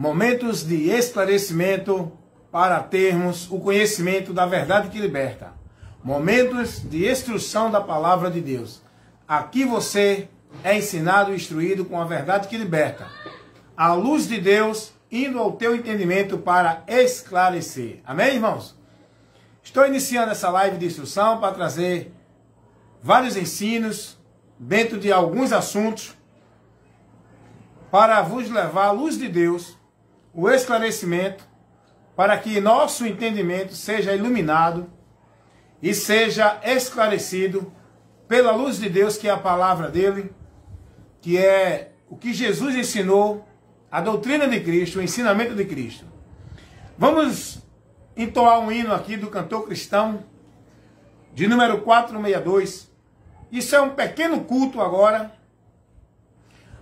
Momentos de esclarecimento para termos o conhecimento da verdade que liberta. Momentos de instrução da palavra de Deus. Aqui você é ensinado e instruído com a verdade que liberta. A luz de Deus indo ao teu entendimento para esclarecer. Amém, irmãos? Estou iniciando essa live de instrução para trazer vários ensinos dentro de alguns assuntos para vos levar à luz de Deus, o esclarecimento, para que nosso entendimento seja iluminado e seja esclarecido pela luz de Deus, que é a palavra dele, que é o que Jesus ensinou, a doutrina de Cristo, o ensinamento de Cristo. Vamos entoar um hino aqui do cantor cristão, de número 462. Isso é um pequeno culto agora,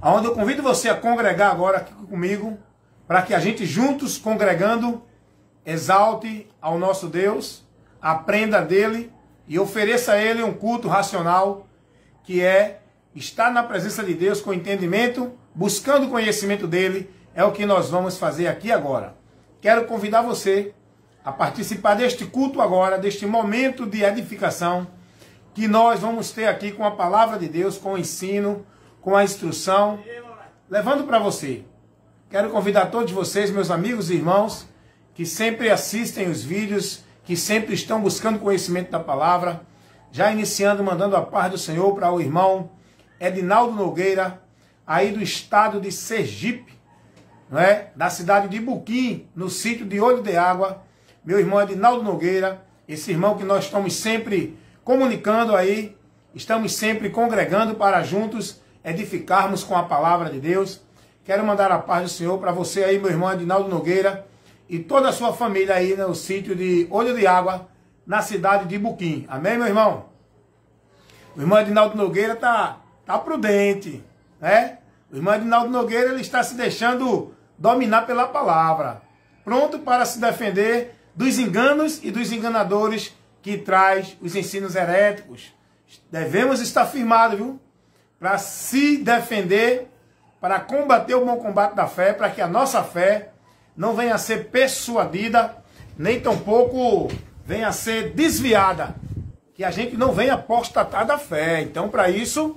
onde eu convido você a congregar agora aqui comigo, para que a gente juntos, congregando, exalte ao nosso Deus, aprenda dele e ofereça a ele um culto racional, que é estar na presença de Deus com entendimento, buscando o conhecimento dele. É o que nós vamos fazer aqui agora. Quero convidar você a participar deste culto agora, deste momento de edificação, que nós vamos ter aqui com a palavra de Deus, com o ensino, com a instrução, levando para você. Quero convidar todos vocês, meus amigos e irmãos, que sempre assistem os vídeos, que sempre estão buscando conhecimento da palavra, já iniciando, mandando a paz do Senhor para o irmão Edinaldo Nogueira, aí do estado de Sergipe, não é? Da cidade de Buquim, no sítio de Olho de Água. Meu irmão Edinaldo Nogueira, esse irmão que nós estamos sempre comunicando aí, estamos sempre congregando para juntos edificarmos com a palavra de Deus. Quero mandar a paz do Senhor para você aí, meu irmão Edinaldo Nogueira, e toda a sua família aí no sítio de Olho de Água, na cidade de Buquim. Amém, meu irmão? O irmão Edinaldo Nogueira tá prudente, né? O irmão Edinaldo Nogueira, ele está se deixando dominar pela palavra, pronto para se defender dos enganos e dos enganadores que traz os ensinos heréticos. Devemos estar firmados, viu? Para se defender, para combater o bom combate da fé, para que a nossa fé não venha a ser persuadida, nem tampouco venha a ser desviada, que a gente não venha apostatar da fé. Então, para isso,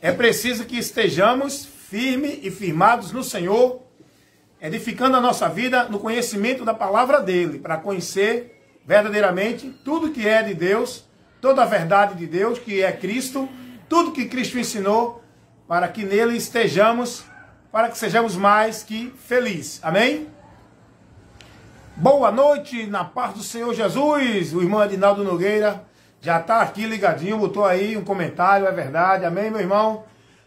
é preciso que estejamos firmes e firmados no Senhor, edificando a nossa vida no conhecimento da palavra dele, para conhecer verdadeiramente tudo que é de Deus, toda a verdade de Deus, que é Cristo, tudo que Cristo ensinou, para que nele estejamos, para que sejamos mais que felizes. Amém? Boa noite, na paz do Senhor Jesus. O irmão Edinaldo Nogueira já está aqui ligadinho, botou aí um comentário, é verdade. Amém, meu irmão?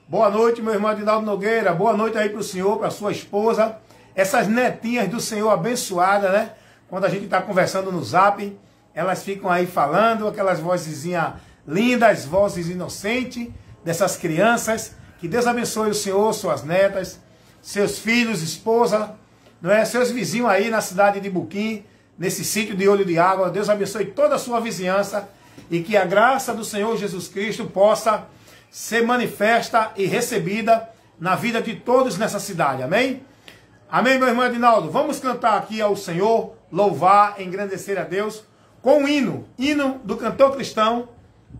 Boa noite, meu irmão Edinaldo Nogueira. Boa noite aí para o senhor, para a sua esposa. Essas netinhas do Senhor abençoadas, né? Quando a gente está conversando no zap, elas ficam aí falando, aquelas vozezinhas lindas, vozes inocentes dessas crianças. Que Deus abençoe o senhor, suas netas, seus filhos, esposa, não é? Seus vizinhos aí na cidade de Buquim, nesse sítio de Olho de Água. Deus abençoe toda a sua vizinhança e que a graça do Senhor Jesus Cristo possa ser manifesta e recebida na vida de todos nessa cidade. Amém? Amém, meu irmão Edinaldo? Vamos cantar aqui ao Senhor, louvar, engrandecer a Deus, com um hino do cantor cristão,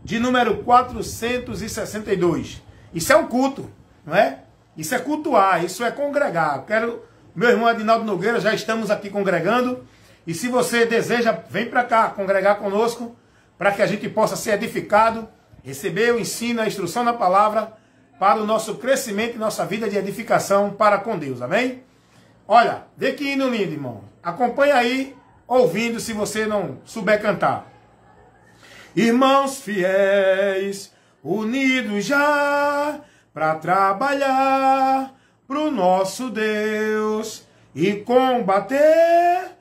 de número 462. Isso é um culto, não é? Isso é cultuar, isso é congregar. Meu irmão Edinaldo Nogueira, já estamos aqui congregando. E se você deseja, vem para cá congregar conosco, para que a gente possa ser edificado, receber o ensino, a instrução da palavra, para o nosso crescimento e nossa vida de edificação para com Deus. Amém? Olha, vê que hino lindo, irmão. Acompanha aí, ouvindo, se você não souber cantar. Irmãos fiéis, unidos já, para trabalhar pro nosso Deus e combater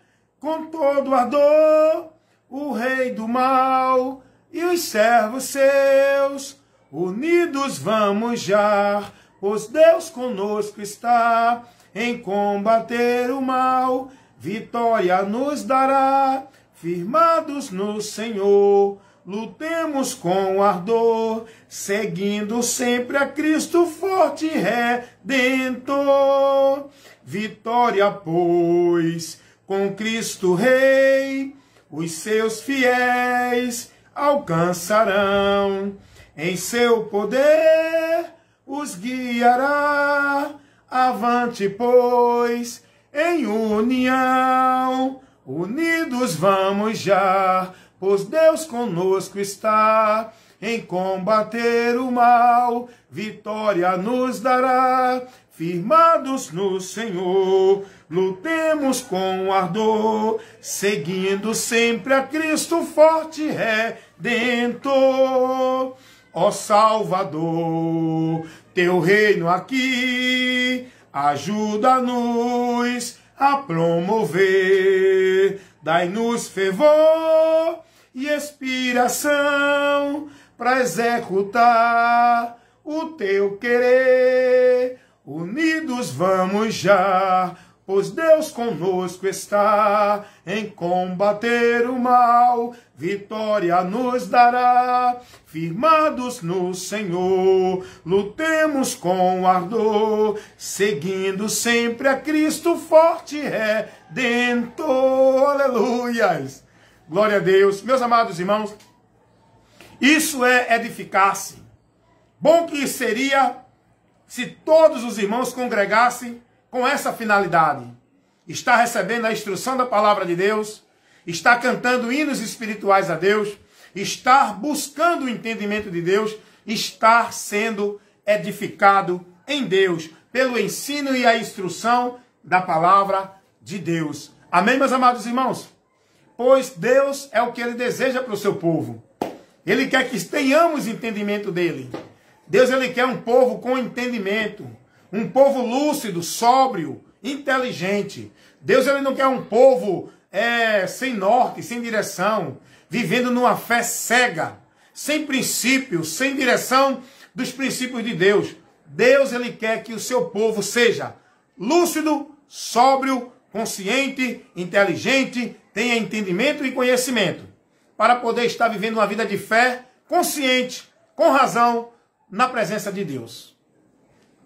com todo ardor o rei do mal e os servos seus. Unidos vamos já, pois Deus conosco está, em combater o mal, vitória nos dará, firmados no Senhor. Lutemos com ardor, seguindo sempre a Cristo forte Redentor. vitória, pois com Cristo Rei os seus fiéis alcançarão. Em seu poder os guiará. Avante, pois, em união, unidos vamos já, pois Deus conosco está. Em combater o mal, vitória nos dará. Firmados no Senhor, lutemos com ardor, seguindo sempre a Cristo forte Redentor. Ó Salvador, teu reino aqui, ajuda-nos a promover. Dai-nos fervor e inspiração para executar o teu querer. Unidos vamos já, pois Deus conosco está. Em combater o mal, vitória nos dará. Firmados no Senhor, lutemos com ardor, seguindo sempre a Cristo forte Redentor. Aleluias! Glória a Deus. Meus amados irmãos, isso é edificar-se. Bom que seria se todos os irmãos congregassem com essa finalidade. Está recebendo a instrução da palavra de Deus, está cantando hinos espirituais a Deus, estar buscando o entendimento de Deus, estar sendo edificado em Deus, pelo ensino e a instrução da palavra de Deus. Amém, meus amados irmãos? Pois Deus é o que Ele deseja para o seu povo. Ele quer que tenhamos entendimento dEle. Deus, Ele quer um povo com entendimento, um povo lúcido, sóbrio, inteligente. Deus, Ele não quer um povo sem norte, sem direção, vivendo numa fé cega, sem princípios, sem direção dos princípios de Deus. Deus, Ele quer que o seu povo seja lúcido, sóbrio, consciente, inteligente, tenha entendimento e conhecimento, para poder estar vivendo uma vida de fé consciente, com razão, na presença de Deus.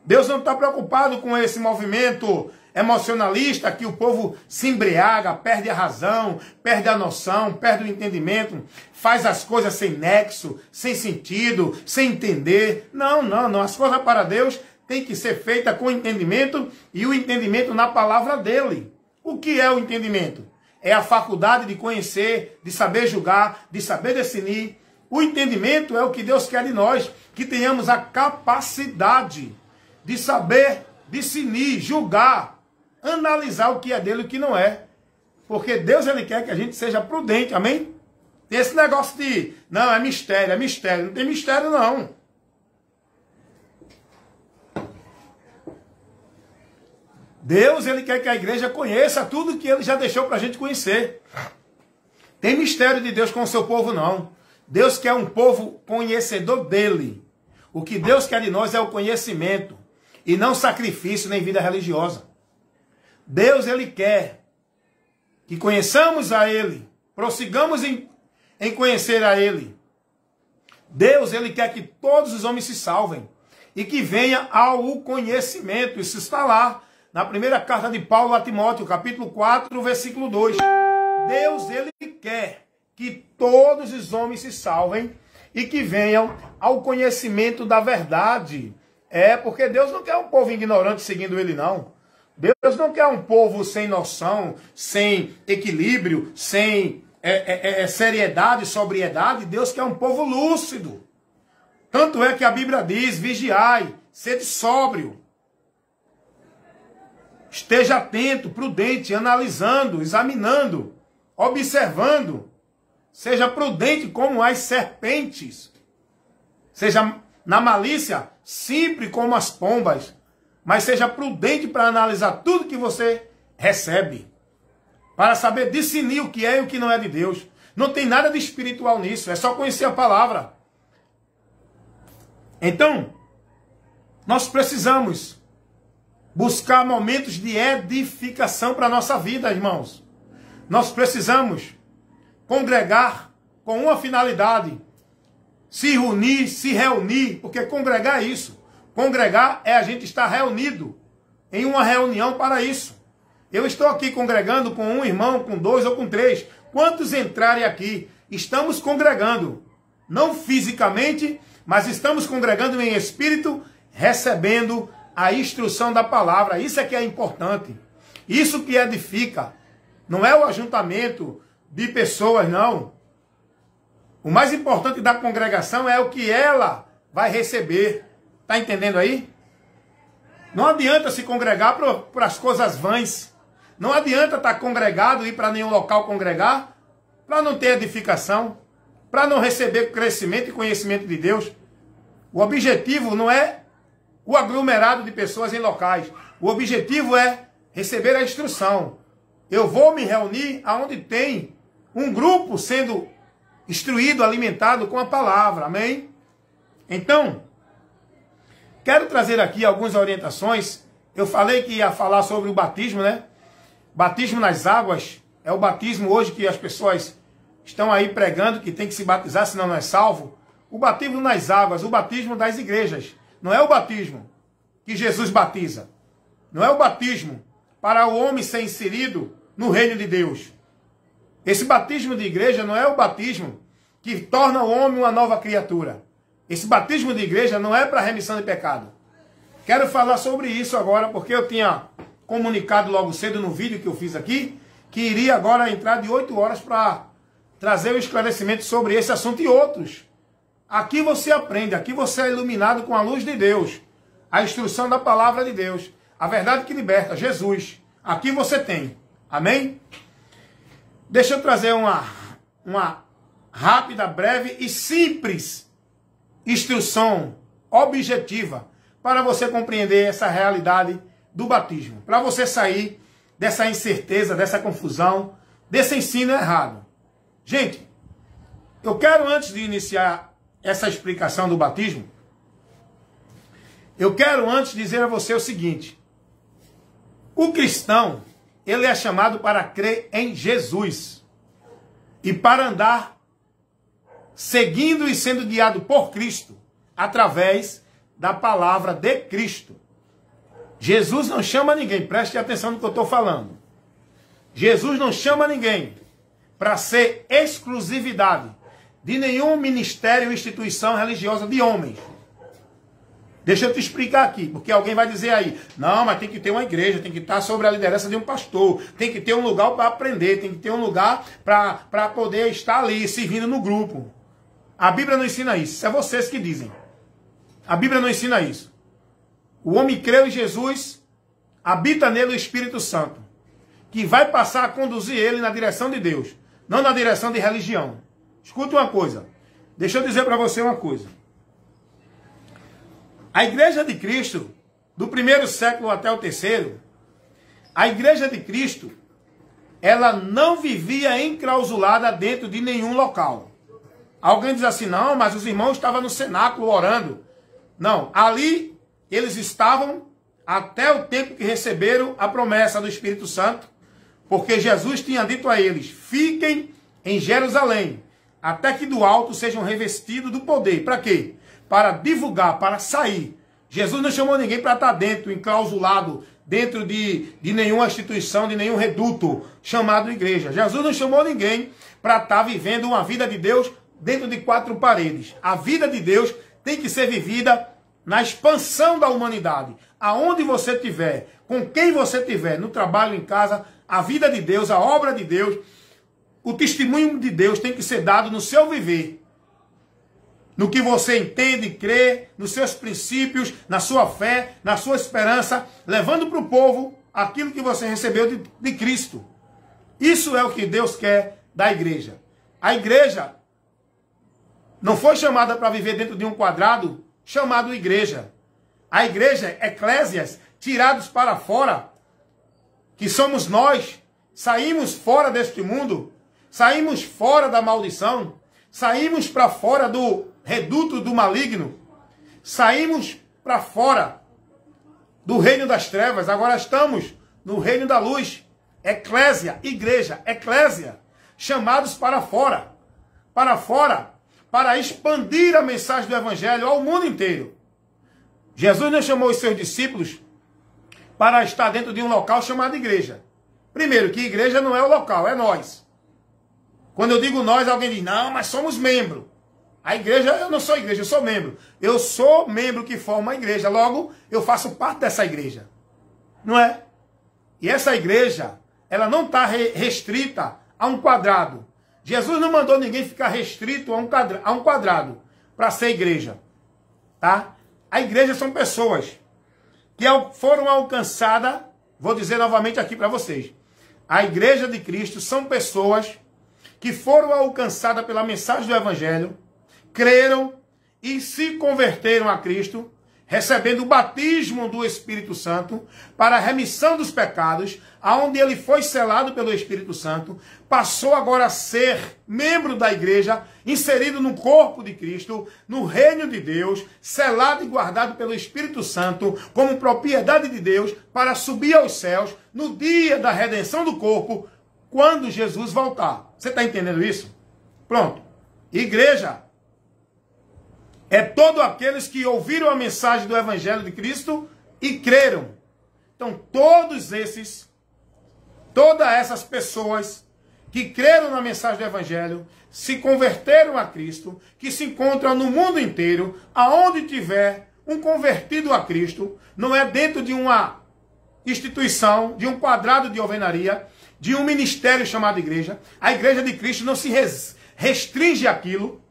Deus não está preocupado com esse movimento emocionalista que o povo se embriaga, perde a razão, perde a noção, perde o entendimento, faz as coisas sem nexo, sem sentido, sem entender. Não, não, não. As coisas para Deus têm que ser feitas com entendimento e o entendimento na palavra dele. O que é o entendimento? É a faculdade de conhecer, de saber julgar, de saber discernir. O entendimento é o que Deus quer de nós, que tenhamos a capacidade de saber discernir, julgar, analisar o que é dele e o que não é. Porque Deus, Ele quer que a gente seja prudente, amém? Tem esse negócio de, não, é mistério, não tem mistério não. Deus, Ele quer que a igreja conheça tudo que Ele já deixou para a gente conhecer. Tem mistério de Deus com o seu povo não. Deus quer um povo conhecedor dele. O que Deus quer de nós é o conhecimento, e não sacrifício nem vida religiosa. Deus, Ele quer que conheçamos a Ele, prossigamos em conhecer a Ele. Deus, Ele quer que todos os homens se salvem e que venha ao conhecimento. Isso está lá na primeira carta de Paulo a Timóteo, capítulo 4, versículo 2. Deus, Ele quer que todos os homens se salvem e que venham ao conhecimento da verdade. Porque Deus não quer um povo ignorante seguindo Ele, não. Deus não quer um povo sem noção, sem equilíbrio, sem seriedade, sobriedade. Deus quer um povo lúcido. Tanto é que a Bíblia diz, vigiai, sede sóbrio. Esteja atento, prudente, analisando, examinando, observando. Seja prudente como as serpentes. Seja na malícia, sempre como as pombas. Mas seja prudente para analisar tudo que você recebe. Para saber discernir o que é e o que não é de Deus. Não tem nada de espiritual nisso. É só conhecer a palavra. Então, nós precisamos buscar momentos de edificação para a nossa vida, irmãos. Nós precisamos congregar com uma finalidade. Se reunir, porque congregar é isso. Congregar é a gente estar reunido em uma reunião para isso. Eu estou aqui congregando com um irmão, com 2 ou com 3. Quantos entrarem aqui? Estamos congregando. Não fisicamente, mas estamos congregando em espírito, recebendo a instrução da palavra. Isso é que é importante. Isso que edifica. Não é o ajuntamento de pessoas, não. O mais importante da congregação é o que ela vai receber. Está entendendo aí? Não adianta se congregar para as coisas vãs. Não adianta estar congregado e ir para nenhum local congregar para não ter edificação, para não receber crescimento e conhecimento de Deus. O objetivo não é o aglomerado de pessoas em locais. O objetivo é receber a instrução. Eu vou me reunir aonde tem um grupo sendo instruído, alimentado com a palavra. Amém? Então, quero trazer aqui algumas orientações. Eu falei que ia falar sobre o batismo, né? Batismo nas águas é o batismo hoje que as pessoas estão aí pregando que tem que se batizar, senão não é salvo. O batismo nas águas, o batismo das igrejas. Não é o batismo que Jesus batiza. Não é o batismo para o homem ser inserido no reino de Deus. Esse batismo de igreja não é o batismo que torna o homem uma nova criatura. Esse batismo de igreja não é para remissão de pecado. Quero falar sobre isso agora, porque eu tinha comunicado logo cedo no vídeo que eu fiz aqui, que iria agora entrar de 8 horas para trazer o esclarecimento sobre esse assunto e outros. Aqui você aprende, aqui você é iluminado com a luz de Deus, a instrução da palavra de Deus, a verdade que liberta, Jesus. Aqui você tem. Amém? Deixa eu trazer uma rápida, breve e simples instrução objetiva para você compreender essa realidade do batismo. Para você sair dessa incerteza, dessa confusão, desse ensino errado. Gente, eu quero, antes de iniciar essa explicação do batismo, eu quero antes dizer a você o seguinte. O cristão, ele é chamado para crer em Jesus e para andar seguindo e sendo guiado por Cristo através da palavra de Cristo. Jesus não chama ninguém, preste atenção no que eu estou falando. Jesus não chama ninguém para ser exclusividade de nenhum ministério ou instituição religiosa de homens. Deixa eu te explicar aqui, porque alguém vai dizer aí, não, mas tem que ter uma igreja, tem que estar sob a liderança de um pastor, tem que ter um lugar para aprender, tem que ter um lugar para poder estar ali, servindo no grupo. A Bíblia não ensina isso, isso é vocês que dizem. A Bíblia não ensina isso. O homem creu em Jesus, habita nele o Espírito Santo, que vai passar a conduzir ele na direção de Deus, não na direção de religião. Escuta uma coisa, deixa eu dizer para você uma coisa. A igreja de Cristo, do 1º século até o 3º, a igreja de Cristo, ela não vivia enclausulada dentro de nenhum local. Alguém diz assim, não, mas os irmãos estavam no cenáculo orando. Não, ali eles estavam até o tempo que receberam a promessa do Espírito Santo, porque Jesus tinha dito a eles, fiquem em Jerusalém, até que do alto sejam revestidos do poder. Para quê? Para divulgar, para sair. Jesus não chamou ninguém para estar dentro, enclausulado, dentro de nenhuma instituição, de nenhum reduto chamado igreja. Jesus não chamou ninguém para estar vivendo uma vida de Deus dentro de 4 paredes. A vida de Deus tem que ser vivida na expansão da humanidade. Aonde você estiver, com quem você estiver, no trabalho, em casa, a vida de Deus, a obra de Deus, o testemunho de Deus tem que ser dado no seu viver. No que você entende, crê, nos seus princípios, na sua fé, na sua esperança, levando para o povo aquilo que você recebeu de Cristo. Isso é o que Deus quer da igreja. A igreja não foi chamada para viver dentro de um quadrado chamado igreja. A igreja, eclésias, tirados para fora, que somos nós, saímos fora deste mundo, saímos fora da maldição, saímos para fora do reduto do maligno, saímos para fora do reino das trevas, agora estamos no reino da luz. Eclésia, igreja, eclésia, chamados para fora, para expandir a mensagem do evangelho ao mundo inteiro. Jesus não chamou os seus discípulos para estar dentro de um local chamado igreja. Primeiro, que igreja não é o local, é nós. Quando eu digo nós, alguém diz, não, mas somos membro. A igreja, eu não sou igreja, eu sou membro. Eu sou membro que forma a igreja, logo eu faço parte dessa igreja. Não é? E essa igreja, ela não está restrita a um quadrado. Jesus não mandou ninguém ficar restrito a um quadrado para ser igreja. Tá? A igreja são pessoas que foram alcançadas, vou dizer novamente aqui para vocês. A igreja de Cristo são pessoas que foram alcançadas pela mensagem do Evangelho, creram e se converteram a Cristo, recebendo o batismo do Espírito Santo para a remissão dos pecados, aonde ele foi selado pelo Espírito Santo, passou agora a ser membro da igreja, inserido no corpo de Cristo, no reino de Deus, selado e guardado pelo Espírito Santo, como propriedade de Deus, para subir aos céus no dia da redenção do corpo, quando Jesus voltar. Você está entendendo isso? Pronto. Igreja é todos aqueles que ouviram a mensagem do Evangelho de Cristo e creram. Então, todas essas pessoas que creram na mensagem do Evangelho, se converteram a Cristo, que se encontram no mundo inteiro, aonde tiver um convertido a Cristo, não é dentro de uma instituição, de um quadrado de alvenaria, de um ministério chamado igreja. A igreja de Cristo não se restringe àquilo.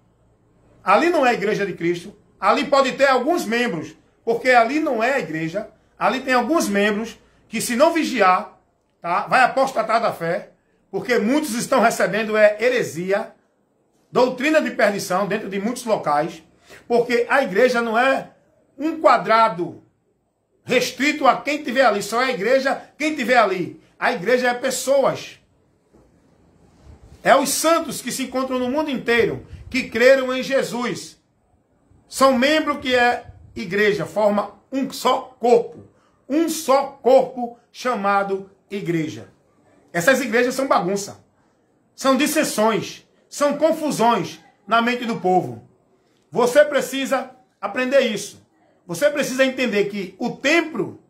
Ali não é a igreja de Cristo. Ali pode ter alguns membros, porque ali não é a igreja. Ali tem alguns membros que, se não vigiar, tá, vai apostatar da fé, porque muitos estão recebendo heresia, doutrina de perdição dentro de muitos locais, porque a igreja não é um quadrado restrito a quem tiver ali. Só é a igreja quem tiver ali. A igreja é pessoas. É os santos que se encontram no mundo inteiro, que creram em Jesus. São membros que é igreja, forma um só corpo. Um só corpo chamado igreja. Essas igrejas são bagunça. São dissensões. São confusões na mente do povo. Você precisa aprender isso. Você precisa entender que o templo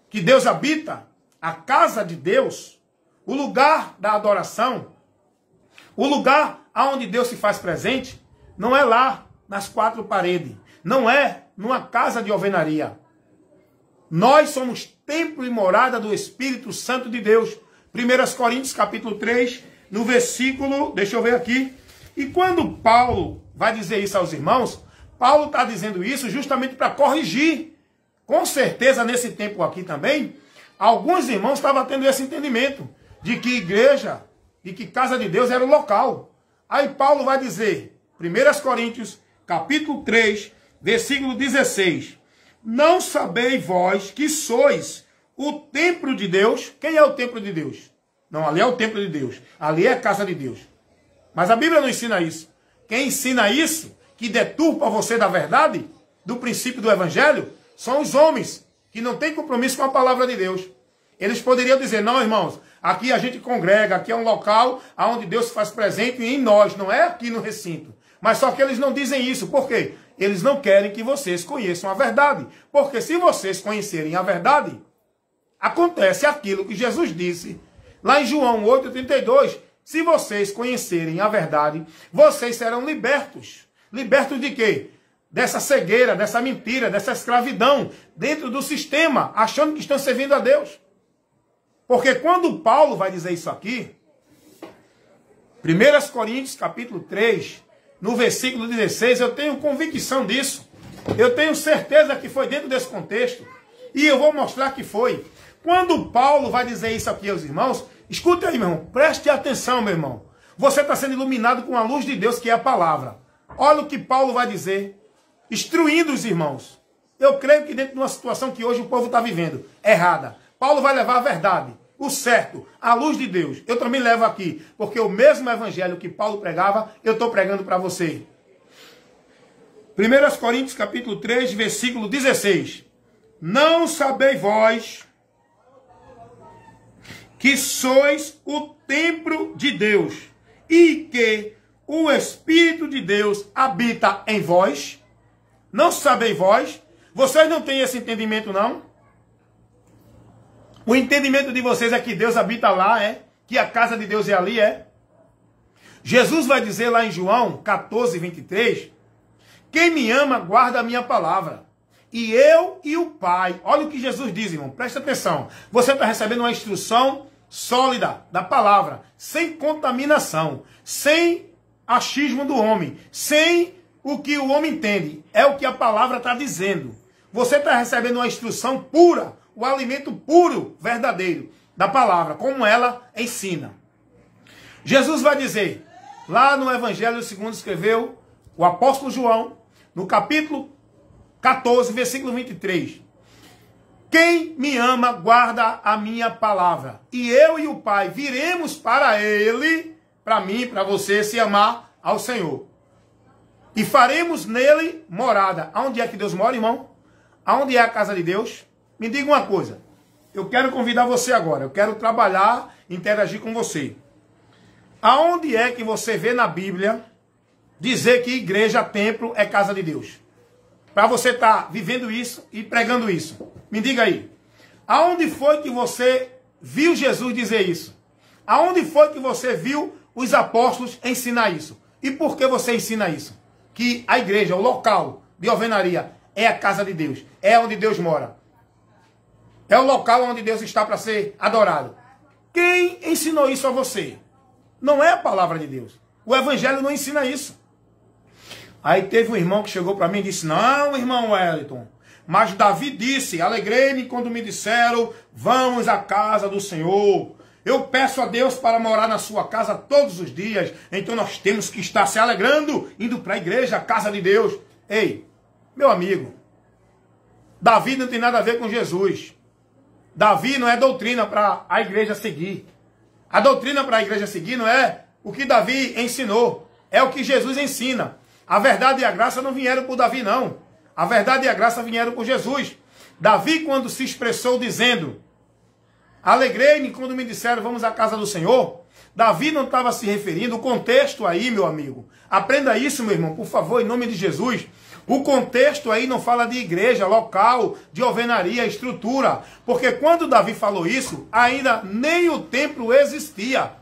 que Deus habita, a casa de Deus, o lugar da adoração, o lugar onde Deus se faz presente, não é lá nas quatro paredes. Não é numa casa de alvenaria. Nós somos templo e morada do Espírito Santo de Deus. 1 Coríntios capítulo 3, no versículo, deixa eu ver aqui. E quando Paulo vai dizer isso aos irmãos, Paulo está dizendo isso justamente para corrigir. Com certeza nesse tempo aqui também, alguns irmãos estavam tendo esse entendimento de que igreja, de que casa de Deus era o local. Aí Paulo vai dizer, 1 Coríntios, capítulo 3, versículo 16. Não sabeis vós que sois o templo de Deus? Quem é o templo de Deus? Não, ali é o templo de Deus. Ali é a casa de Deus. Mas a Bíblia não ensina isso. Quem ensina isso, que deturpa você da verdade, do princípio do Evangelho, são os homens que não têm compromisso com a palavra de Deus. Eles poderiam dizer, não, irmãos, aqui a gente congrega, aqui é um local onde Deus se faz presente em nós, não é aqui no recinto. Mas só que eles não dizem isso. Por quê? Eles não querem que vocês conheçam a verdade. Porque se vocês conhecerem a verdade, acontece aquilo que Jesus disse lá em João 8,32. Se vocês conhecerem a verdade, vocês serão libertos. Libertos de quê? Dessa cegueira, dessa mentira, dessa escravidão dentro do sistema, achando que estão servindo a Deus. Porque quando Paulo vai dizer isso aqui, 1 Coríntios capítulo 3, no versículo 16, eu tenho convicção disso. Eu tenho certeza que foi dentro desse contexto. E eu vou mostrar que foi. Quando Paulo vai dizer isso aqui aos irmãos, escute aí, meu irmão. Preste atenção, meu irmão. Você está sendo iluminado com a luz de Deus, que é a palavra. Olha o que Paulo vai dizer, instruindo os irmãos. Eu creio que dentro de uma situação que hoje o povo está vivendo, errada, Paulo vai levar a verdade, o certo, a luz de Deus. Eu também levo aqui, porque o mesmo evangelho que Paulo pregava, eu estou pregando para você. 1 Coríntios capítulo 3, versículo 16. Não sabeis vós que sois o templo de Deus e que o Espírito de Deus habita em vós? Não sabeis vós? Vocês não têm esse entendimento, não? O entendimento de vocês é que Deus habita lá, é? Que a casa de Deus é ali, é? Jesus vai dizer lá em João 14, 23, quem me ama guarda a minha palavra. E eu e o Pai. Olha o que Jesus diz, irmão. Presta atenção. Você está recebendo uma instrução sólida da palavra, sem contaminação, sem achismo do homem, sem o que o homem entende. É o que a palavra está dizendo. Você está recebendo uma instrução pura, o alimento puro, verdadeiro, da palavra, como ela ensina. Jesus vai dizer, lá no Evangelho segundo escreveu o apóstolo João, no capítulo 14, versículo 23. Quem me ama, guarda a minha palavra. E eu e o Pai viremos para ele, para mim, para você, se amar ao Senhor. E faremos nele morada. Aonde é que Deus mora, irmão? Aonde é a casa de Deus? Me diga uma coisa. Eu quero convidar você agora. Eu quero trabalhar, interagir com você. Aonde é que você vê na Bíblia dizer que igreja, templo é casa de Deus? Para você estar vivendo isso e pregando isso. Me diga aí. Aonde foi que você viu Jesus dizer isso? Aonde foi que você viu os apóstolos ensinar isso? E por que você ensina isso? Que a igreja, o local de alvenaria, é a casa de Deus. É onde Deus mora. É o local onde Deus está para ser adorado. Quem ensinou isso a você? Não é a palavra de Deus. O evangelho não ensina isso. Aí teve um irmão que chegou para mim e disse, não, irmão Wellington, mas Davi disse, alegrei-me quando me disseram, vamos à casa do Senhor. Eu peço a Deus para morar na sua casa todos os dias. Então nós temos que estar se alegrando, indo para a igreja, a casa de Deus. Ei, meu amigo, Davi não tem nada a ver com Jesus. Davi não é doutrina para a igreja seguir. A doutrina para a igreja seguir não é o que Davi ensinou. É o que Jesus ensina. A verdade e a graça não vieram por Davi, não. A verdade e a graça vieram por Jesus. Davi, quando se expressou dizendo, alegrei-me quando me disseram, vamos à casa do Senhor. Davi não estava se referindo, o contexto aí, meu amigo. Aprenda isso, meu irmão, por favor, em nome de Jesus. O contexto aí não fala de igreja, local, de alvenaria, estrutura. Porque quando Davi falou isso, ainda nem o templo existia.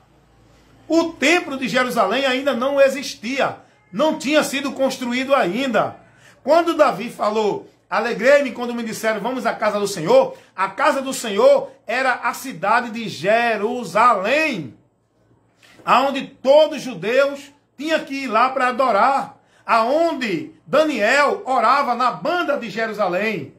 O templo de Jerusalém ainda não existia. Não tinha sido construído ainda. Quando Davi falou, alegrei-me quando me disseram, vamos à casa do Senhor. A casa do Senhor era a cidade de Jerusalém. Aonde todos os judeus tinham que ir lá para adorar. Aonde Daniel orava na banda de Jerusalém.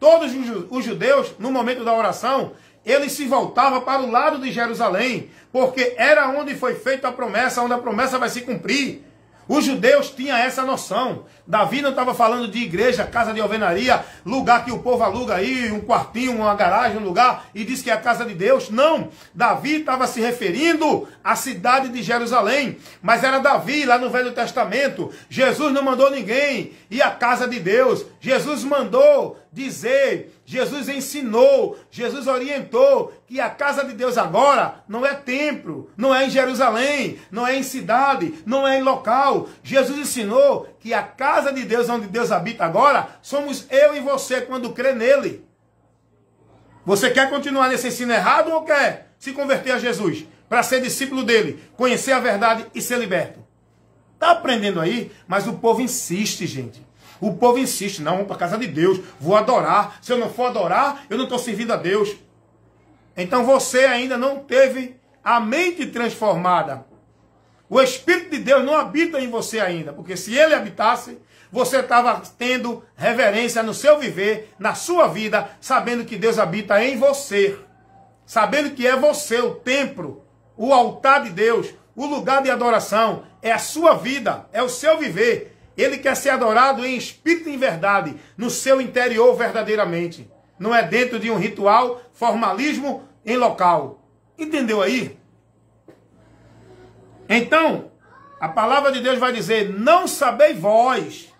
Todos os judeus, no momento da oração, eles se voltavam para o lado de Jerusalém. Porque era onde foi feita a promessa, onde a promessa vai se cumprir. Os judeus tinham essa noção. Davi não estava falando de igreja, casa de alvenaria, lugar que o povo aluga aí, um quartinho, uma garagem, um lugar, e diz que é a casa de Deus. Não. Davi estava se referindo à cidade de Jerusalém. Mas era Davi lá no Velho Testamento. Jesus não mandou ninguém ir à casa de Deus. Jesus mandou dizer, Jesus ensinou, Jesus orientou que a casa de Deus agora não é templo, não é em Jerusalém, não é em cidade, não é em local. Jesus ensinou que a casa de Deus, onde Deus habita agora, somos eu e você quando crê nele. Você quer continuar nesse ensino errado ou quer se converter a Jesus para ser discípulo dele, conhecer a verdade e ser liberto? Está aprendendo aí? Mas o povo insiste, gente. O povo insiste, não, vamos para a casa de Deus, vou adorar. Se eu não for adorar, eu não estou servindo a Deus. Então você ainda não teve a mente transformada. O Espírito de Deus não habita em você ainda, porque se ele habitasse, você estava tendo reverência no seu viver, na sua vida, sabendo que Deus habita em você. Sabendo que é você o templo, o altar de Deus, o lugar de adoração, é a sua vida, é o seu viver. Ele quer ser adorado em espírito e em verdade, no seu interior verdadeiramente. Não é dentro de um ritual, formalismo em local. Entendeu aí? Então, a palavra de Deus vai dizer, não sabeis vós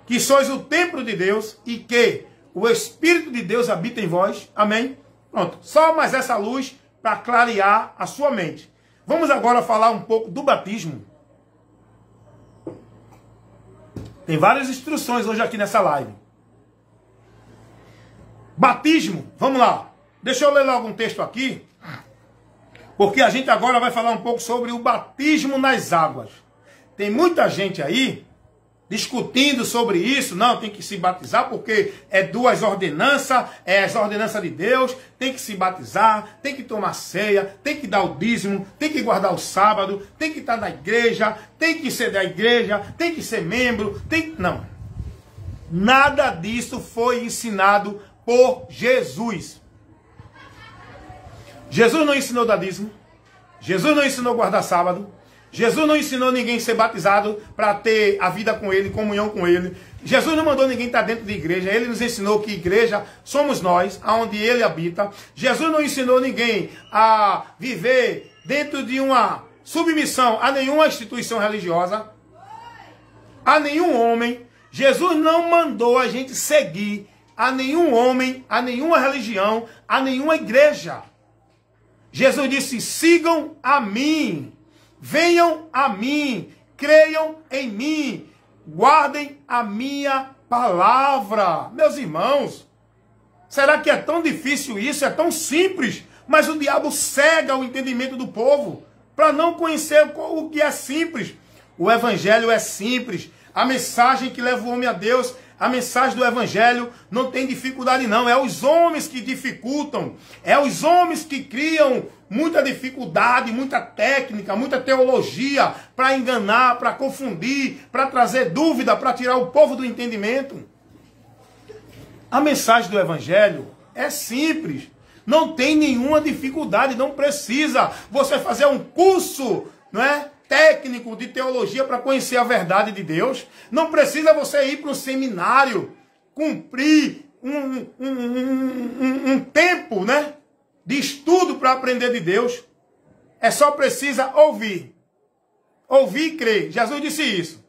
que sois o templo de Deus e que o Espírito de Deus habita em vós. Amém? Pronto. Só mais essa luz para clarear a sua mente. Vamos agora falar um pouco do batismo. Tem várias instruções hoje aqui nessa live. Batismo, vamos lá. Deixa eu ler logo um texto aqui, porque a gente agora vai falar um pouco sobre o batismo nas águas. Tem muita gente aí discutindo sobre isso. Não, tem que se batizar porque é duas ordenanças, é as ordenanças de Deus, tem que se batizar, tem que tomar ceia, tem que dar o dízimo, tem que guardar o sábado, tem que estar na igreja, tem que ser da igreja, tem que ser membro, tem... Não. Nada disso foi ensinado por Jesus. Jesus não ensinou dar dízimo, Jesus não ensinou guardar sábado, Jesus não ensinou ninguém a ser batizado para ter a vida com Ele, comunhão com Ele. Jesus não mandou ninguém estar dentro de igreja. Ele nos ensinou que igreja somos nós, aonde Ele habita. Jesus não ensinou ninguém a viver dentro de uma submissão a nenhuma instituição religiosa, a nenhum homem. Jesus não mandou a gente seguir a nenhum homem, a nenhuma religião, a nenhuma igreja. Jesus disse, sigam a mim. Venham a mim, creiam em mim, guardem a minha palavra. Meus irmãos, será que é tão difícil isso? É tão simples, mas o diabo cega o entendimento do povo para não conhecer o que é simples. O evangelho é simples. A mensagem que leva o homem a Deus, a mensagem do evangelho não tem dificuldade não. É os homens que dificultam. É os homens que criam muita dificuldade, muita técnica, muita teologia para enganar, para confundir, para trazer dúvida, para tirar o povo do entendimento. A mensagem do evangelho é simples. Não tem nenhuma dificuldade. Não precisa você fazer um curso, não é? Técnico de teologia para conhecer a verdade de Deus. Não precisa você ir para um seminário, cumprir um tempo, né, de estudo para aprender de Deus. É só precisa ouvir. Ouvir e crer. Jesus disse isso.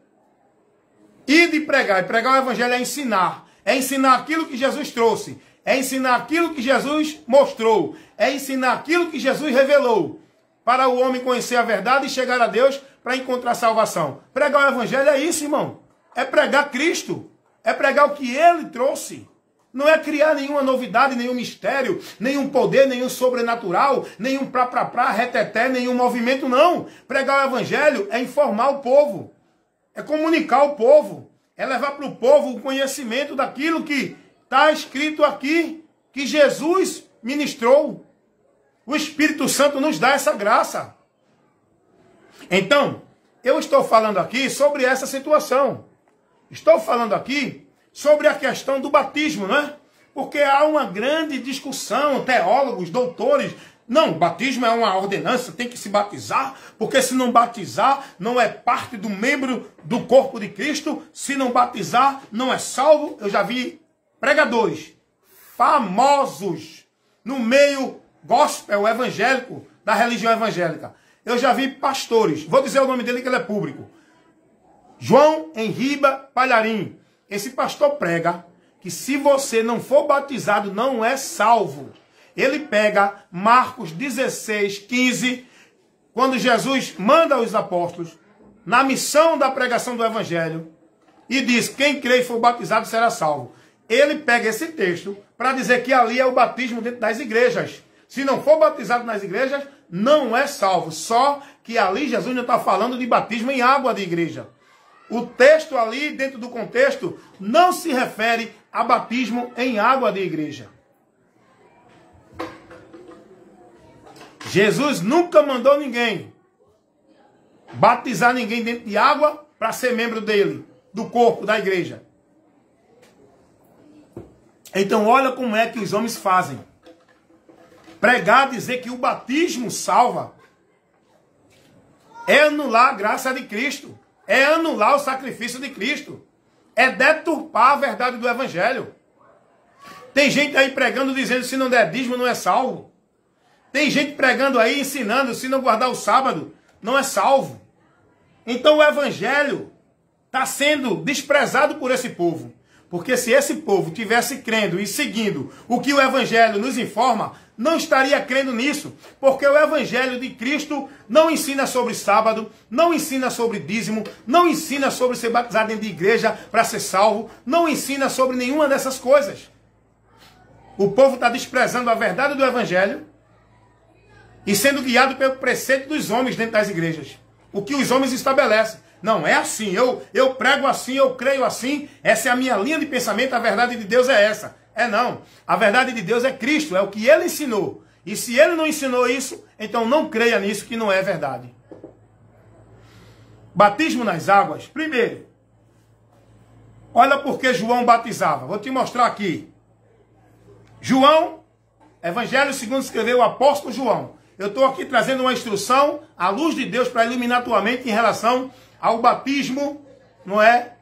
Ir e pregar. E pregar o evangelho é ensinar. É ensinar aquilo que Jesus trouxe. É ensinar aquilo que Jesus mostrou. É ensinar aquilo que Jesus revelou. Para o homem conhecer a verdade e chegar a Deus para encontrar salvação. Pregar o evangelho é isso, irmão. É pregar Cristo. É pregar o que Ele trouxe. Não é criar nenhuma novidade, nenhum mistério, nenhum poder, nenhum sobrenatural, nenhum pra, reteté, nenhum movimento, não. Pregar o evangelho é informar o povo. É comunicar o povo. É levar para o povo o conhecimento daquilo que está escrito aqui, que Jesus ministrou. O Espírito Santo nos dá essa graça. Então, eu estou falando aqui sobre essa situação. Estou falando aqui sobre a questão do batismo, não é? Porque há uma grande discussão, teólogos, doutores. Não, batismo é uma ordenança, tem que se batizar, porque se não batizar, não é parte do membro do corpo de Cristo. Se não batizar, não é salvo. Eu já vi pregadores famosos no meio gospel evangélico, da religião evangélica. Eu já vi pastores, vou dizer o nome dele que ele é público. João Henriba Palharim. Esse pastor prega que se você não for batizado, não é salvo. Ele pega Marcos 16, 15, quando Jesus manda os apóstolos na missão da pregação do evangelho e diz, quem crê e for batizado será salvo. Ele pega esse texto para dizer que ali é o batismo dentro das igrejas. Se não for batizado nas igrejas, não é salvo. Só que ali Jesus não está falando de batismo em água de igreja. O texto ali, dentro do contexto, não se refere a batismo em água de igreja. Jesus nunca mandou ninguém batizar ninguém dentro de água para ser membro dele, do corpo, da igreja. Então olha como é que os homens fazem. Pregar, dizer que o batismo salva, é anular a graça de Cristo. É anular o sacrifício de Cristo. É deturpar a verdade do evangelho. Tem gente aí pregando, dizendo que se não der dízimo não é salvo. Tem gente pregando aí, ensinando, se não guardar o sábado, não é salvo. Então o evangelho está sendo desprezado por esse povo. Porque se esse povo tivesse crendo e seguindo o que o evangelho nos informa, não estaria crendo nisso. Porque o evangelho de Cristo não ensina sobre sábado, não ensina sobre dízimo, não ensina sobre ser batizado dentro de igreja para ser salvo, não ensina sobre nenhuma dessas coisas. O povo está desprezando a verdade do evangelho e sendo guiado pelo preceito dos homens dentro das igrejas. O que os homens estabelecem. Não, é assim, eu prego assim, eu creio assim, essa é a minha linha de pensamento, a verdade de Deus é essa. É não, a verdade de Deus é Cristo, é o que Ele ensinou. E se Ele não ensinou isso, então não creia nisso que não é verdade. Batismo nas águas, primeiro. Olha porque João batizava, vou te mostrar aqui. João, Evangelho segundo escreveu o apóstolo João. Eu estou aqui trazendo uma instrução, à luz de Deus, para iluminar a tua mente em relação ao batismo, não é?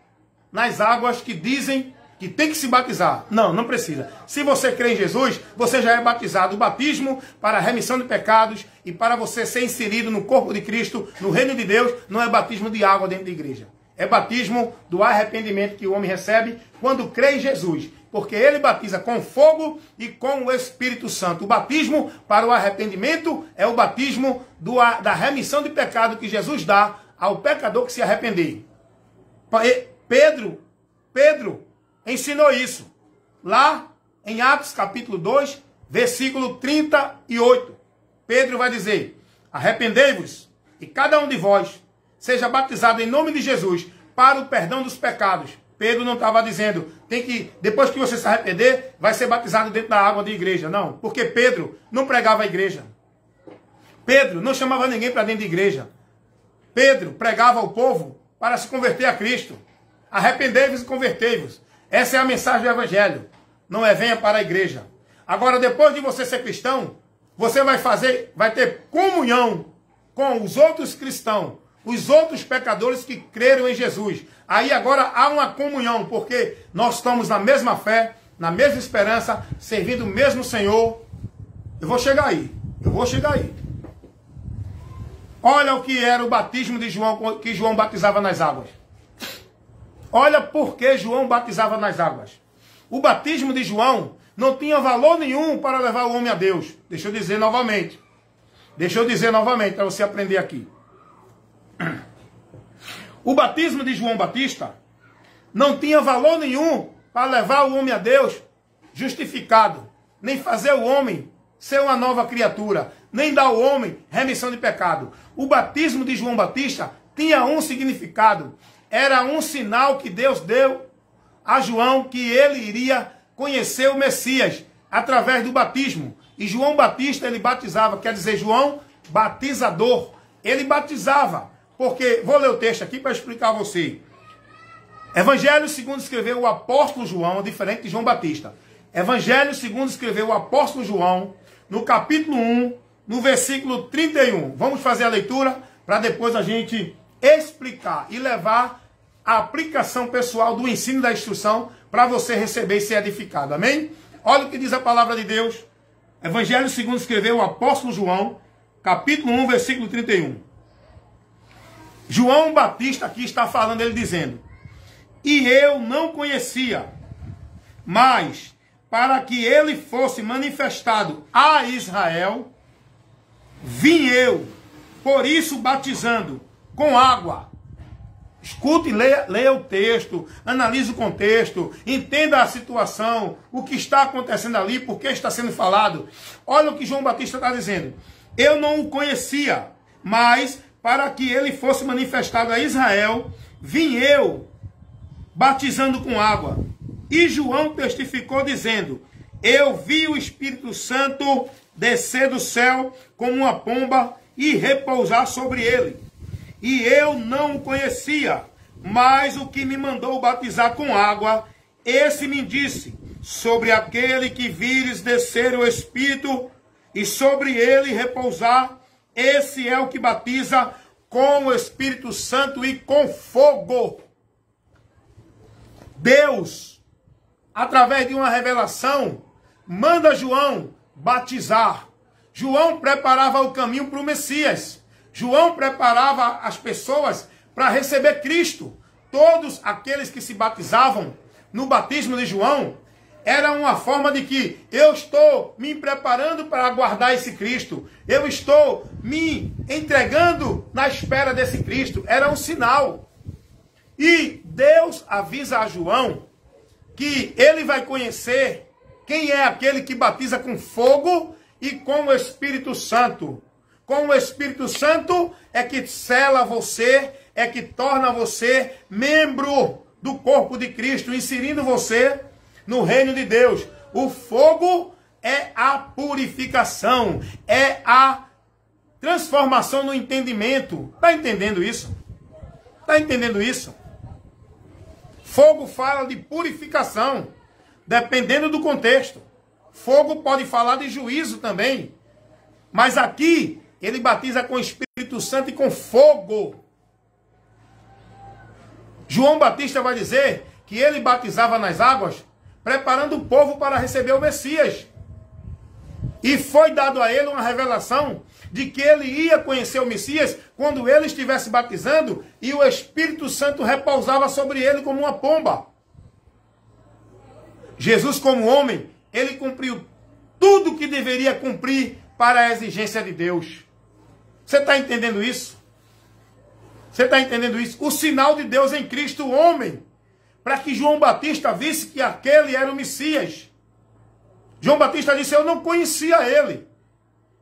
Nas águas que dizem que tem que se batizar. Não, não precisa. Se você crê em Jesus, você já é batizado. O batismo para a remissão de pecados e para você ser inserido no corpo de Cristo, no reino de Deus, não é batismo de água dentro da igreja. É batismo do arrependimento que o homem recebe quando crê em Jesus. Porque ele batiza com fogo e com o Espírito Santo. O batismo para o arrependimento é o batismo da remissão de pecado que Jesus dá ao pecador que se arrepender. Pedro ensinou isso. Lá em Atos capítulo 2, versículo 38. Pedro vai dizer: arrependei-vos e cada um de vós seja batizado em nome de Jesus para o perdão dos pecados. Pedro não estava dizendo, depois que você se arrepender, vai ser batizado dentro da água da igreja. Não, porque Pedro não pregava a igreja. Pedro não chamava ninguém para dentro da igreja. Pedro pregava ao povo para se converter a Cristo. Arrependei-vos e convertei-vos. Essa é a mensagem do evangelho. Não é venha para a igreja. Agora, depois de você ser cristão, você vai ter comunhão com os outros cristãos, os outros pecadores que creram em Jesus. Aí agora há uma comunhão, porque nós estamos na mesma fé, na mesma esperança, servindo o mesmo Senhor. Eu vou chegar aí. Olha o que era o batismo de João, que João batizava nas águas. Olha por que João batizava nas águas. O batismo de João não tinha valor nenhum para levar o homem a Deus. Deixa eu dizer novamente para você aprender aqui. O batismo de João Batista não tinha valor nenhum para levar o homem a Deus justificado, nem fazer o homem ser uma nova criatura, nem dar ao homem remissão de pecado. O batismo de João Batista tinha um significado, era um sinal que Deus deu a João que ele iria conhecer o Messias através do batismo. E João Batista ele batizava, quer dizer, João batizador, ele batizava. Porque, vou ler o texto aqui para explicar a você. Evangelho segundo escreveu o apóstolo João, diferente de João Batista. Evangelho segundo escreveu o apóstolo João, no capítulo 1, no versículo 31. Vamos fazer a leitura para depois a gente explicar e levar a aplicação pessoal do ensino da instrução para você receber e ser edificado. Amém? Olha o que diz a palavra de Deus. Evangelho segundo escreveu o apóstolo João, capítulo 1, versículo 31. João Batista aqui está falando, ele dizendo: e eu não conhecia, mas para que ele fosse manifestado a Israel, vim eu, por isso batizando com água. Escute e leia o texto, analise o contexto, entenda a situação, o que está acontecendo ali, por que está sendo falado. Olha o que João Batista está dizendo. Eu não o conhecia, mas para que ele fosse manifestado a Israel, vim eu batizando com água. E João testificou dizendo: eu vi o Espírito Santo descer do céu como uma pomba e repousar sobre ele. E eu não o conhecia, mas o que me mandou batizar com água, esse me disse: sobre aquele que vires descer o Espírito e sobre ele repousar, esse é o que batiza com o Espírito Santo e com fogo. Deus, através de uma revelação, manda João batizar. João preparava o caminho para o Messias. João preparava as pessoas para receber Cristo. Todos aqueles que se batizavam no batismo de João, era uma forma de que eu estou me preparando para aguardar esse Cristo. Eu estou me entregando na espera desse Cristo. Era um sinal. E Deus avisa a João que ele vai conhecer quem é aquele que batiza com fogo e com o Espírito Santo. Com o Espírito Santo é que sela você, é que torna você membro do corpo de Cristo, inserindo você no reino de Deus. O fogo é a purificação, é a transformação no entendimento. Está entendendo isso? Está entendendo isso? Fogo fala de purificação, dependendo do contexto. Fogo pode falar de juízo também. Mas aqui, ele batiza com o Espírito Santo e com fogo. João Batista vai dizer que ele batizava nas águas, preparando o povo para receber o Messias. E foi dado a ele uma revelação de que ele ia conhecer o Messias quando ele estivesse batizando e o Espírito Santo repousava sobre ele como uma pomba. Jesus, como homem, ele cumpriu tudo o que deveria cumprir para a exigência de Deus. Você está entendendo isso? Você está entendendo isso? O sinal de Deus em Cristo, o homem, para que João Batista visse que aquele era o Messias. João Batista disse, eu não conhecia ele,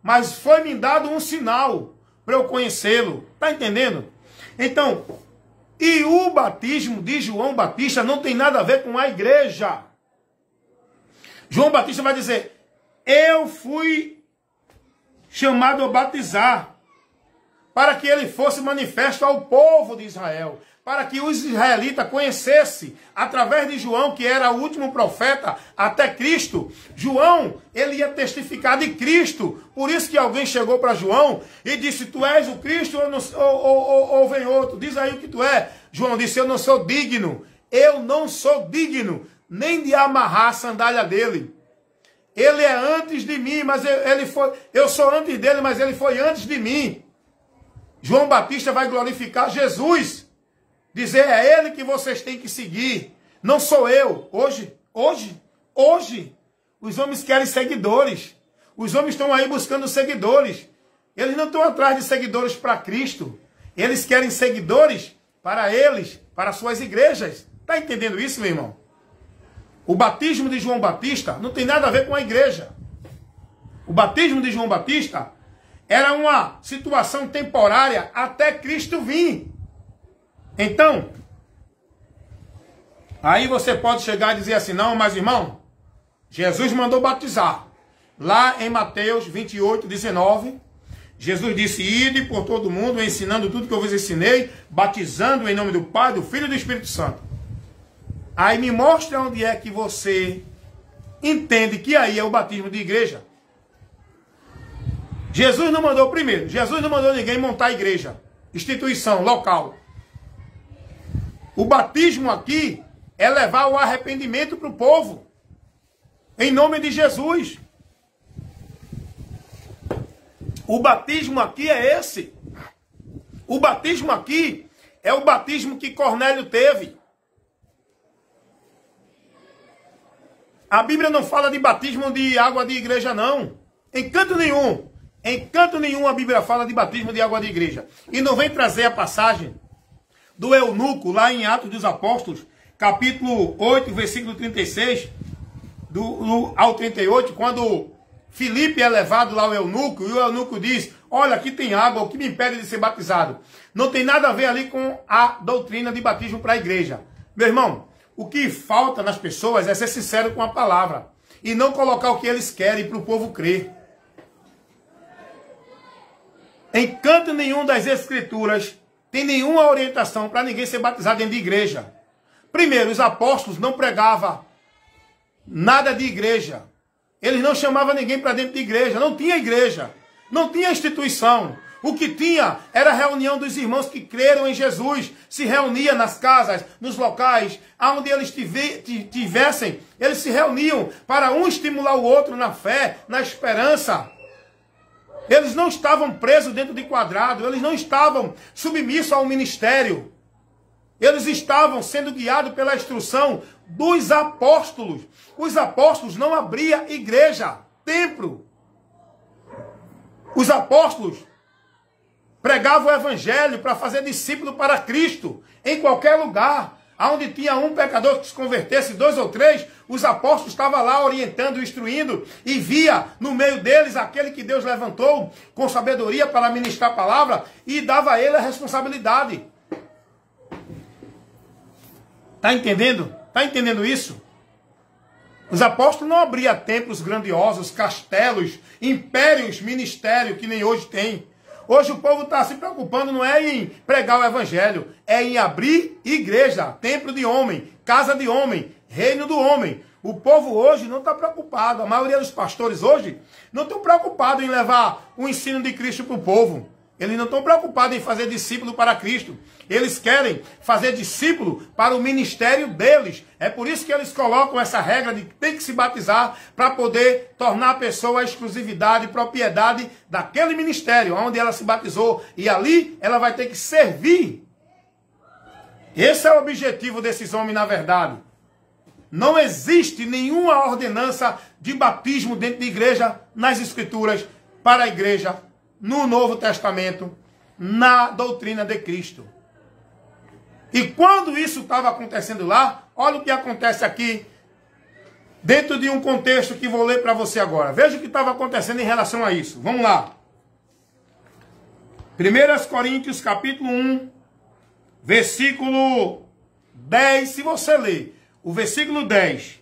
mas foi-me dado um sinal para eu conhecê-lo. Está entendendo? Então, e o batismo de João Batista não tem nada a ver com a igreja. João Batista vai dizer, eu fui chamado a batizar para que ele fosse manifesto ao povo de Israel, para que os israelitas conhecessem, através de João, que era o último profeta até Cristo. João, ele ia testificar de Cristo. Por isso que alguém chegou para João e disse, tu és o Cristo ou vem outro? Diz aí o que tu é. João disse, eu não sou digno nem de amarrar a sandália dele. Ele é antes de mim, mas eu sou antes dele, mas ele foi antes de mim. João Batista vai glorificar Jesus. Dizer, é ele que vocês têm que seguir. Não sou eu. Hoje, os homens querem seguidores. Os homens estão aí buscando seguidores. Eles não estão atrás de seguidores para Cristo. Eles querem seguidores para eles, para suas igrejas. Está entendendo isso, meu irmão? O batismo de João Batista não tem nada a ver com a igreja. O batismo de João Batista era uma situação temporária até Cristo vir. Então, aí você pode chegar e dizer assim, não, mas irmão, Jesus mandou batizar. Lá em Mateus 28, 19, Jesus disse, ide por todo mundo, ensinando tudo que eu vos ensinei, batizando em nome do Pai, do Filho e do Espírito Santo. Aí me mostra onde é que você entende que aí é o batismo de igreja. Jesus não mandou primeiro, Jesus não mandou ninguém montar igreja, instituição, local. O batismo aqui é levar o arrependimento para o povo. Em nome de Jesus. O batismo aqui é esse. O batismo aqui é o batismo que Cornélio teve. A Bíblia não fala de batismo de água de igreja, não. Em canto nenhum. Em canto nenhum a Bíblia fala de batismo de água de igreja. E não vem trazer a passagem do eunuco, lá em Atos dos Apóstolos, capítulo 8, versículo 36 ao 38, quando Filipe é levado lá ao eunuco, e o eunuco diz, olha, aqui tem água, o que me impede de ser batizado? Não tem nada a ver ali com a doutrina de batismo para a igreja. Meu irmão, o que falta nas pessoas é ser sincero com a palavra, e não colocar o que eles querem para o povo crer. Em canto nenhum das Escrituras tem nenhuma orientação para ninguém ser batizado dentro de igreja. Primeiro, os apóstolos não pregavam nada de igreja. Eles não chamavam ninguém para dentro de igreja. Não tinha igreja. Não tinha instituição. O que tinha era a reunião dos irmãos que creram em Jesus. Se reunia nas casas, nos locais, aonde eles tivessem. Eles se reuniam para um estimular o outro na fé, na esperança. Eles não estavam presos dentro de quadrado, eles não estavam submissos ao ministério. Eles estavam sendo guiados pela instrução dos apóstolos. Os apóstolos não abriam igreja, templo. Os apóstolos pregavam o evangelho para fazer discípulo para Cristo, em qualquer lugar. onde tinha um pecador que se convertesse, 2 ou 3, os apóstolos estavam lá orientando, instruindo, e via no meio deles aquele que Deus levantou com sabedoria para ministrar a palavra, e dava a ele a responsabilidade. Está entendendo? Está entendendo isso? Os apóstolos não abriam templos grandiosos, castelos, impérios, ministério, que nem hoje tem. Hoje o povo está se preocupando, não é em pregar o evangelho, é em abrir igreja, templo de homem, casa de homem, reino do homem. O povo hoje não está preocupado, a maioria dos pastores hoje não estão preocupados em levar o ensino de Cristo para o povo. Eles não estão preocupados em fazer discípulo para Cristo. Eles querem fazer discípulo para o ministério deles. É por isso que eles colocam essa regra de que tem que se batizar para poder tornar a pessoa a exclusividade, propriedade daquele ministério onde ela se batizou. E ali ela vai ter que servir. Esse é o objetivo desses homens, na verdade. Não existe nenhuma ordenança de batismo dentro da igreja, nas Escrituras, para a igreja, no Novo Testamento, na doutrina de Cristo. E quando isso estava acontecendo lá, olha o que acontece aqui, dentro de um contexto que vou ler para você agora. Veja o que estava acontecendo em relação a isso. Vamos lá. 1 Coríntios capítulo 1, versículo 10, se você ler o versículo 10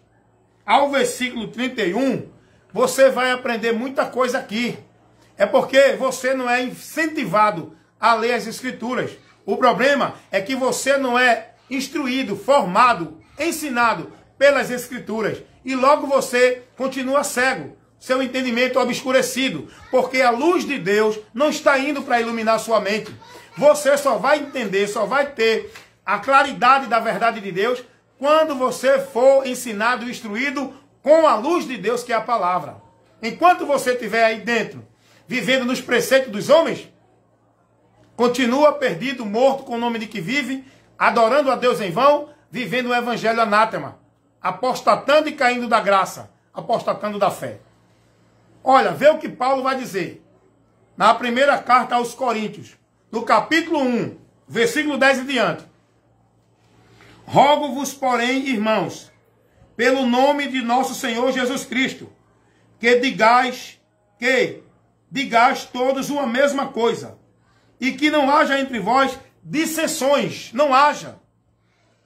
ao versículo 31, você vai aprender muita coisa aqui. É porque você não é incentivado a ler as Escrituras. O problema é que você não é instruído, formado, ensinado pelas Escrituras. E logo você continua cego, seu entendimento obscurecido. Porque a luz de Deus não está indo para iluminar sua mente. Você só vai entender, só vai ter a claridade da verdade de Deus quando você for ensinado e instruído com a luz de Deus, que é a palavra. Enquanto você estiver aí dentro, vivendo nos preceitos dos homens, continua perdido, morto com o nome de que vive, adorando a Deus em vão, vivendo o evangelho anátema, apostatando e caindo da graça, apostatando da fé. Olha, vê o que Paulo vai dizer na primeira carta aos Coríntios, no capítulo 1, versículo 10 e diante. Rogo-vos, porém, irmãos, pelo nome de nosso Senhor Jesus Cristo, que digais todos uma mesma coisa, e que não haja entre vós dissensões, não haja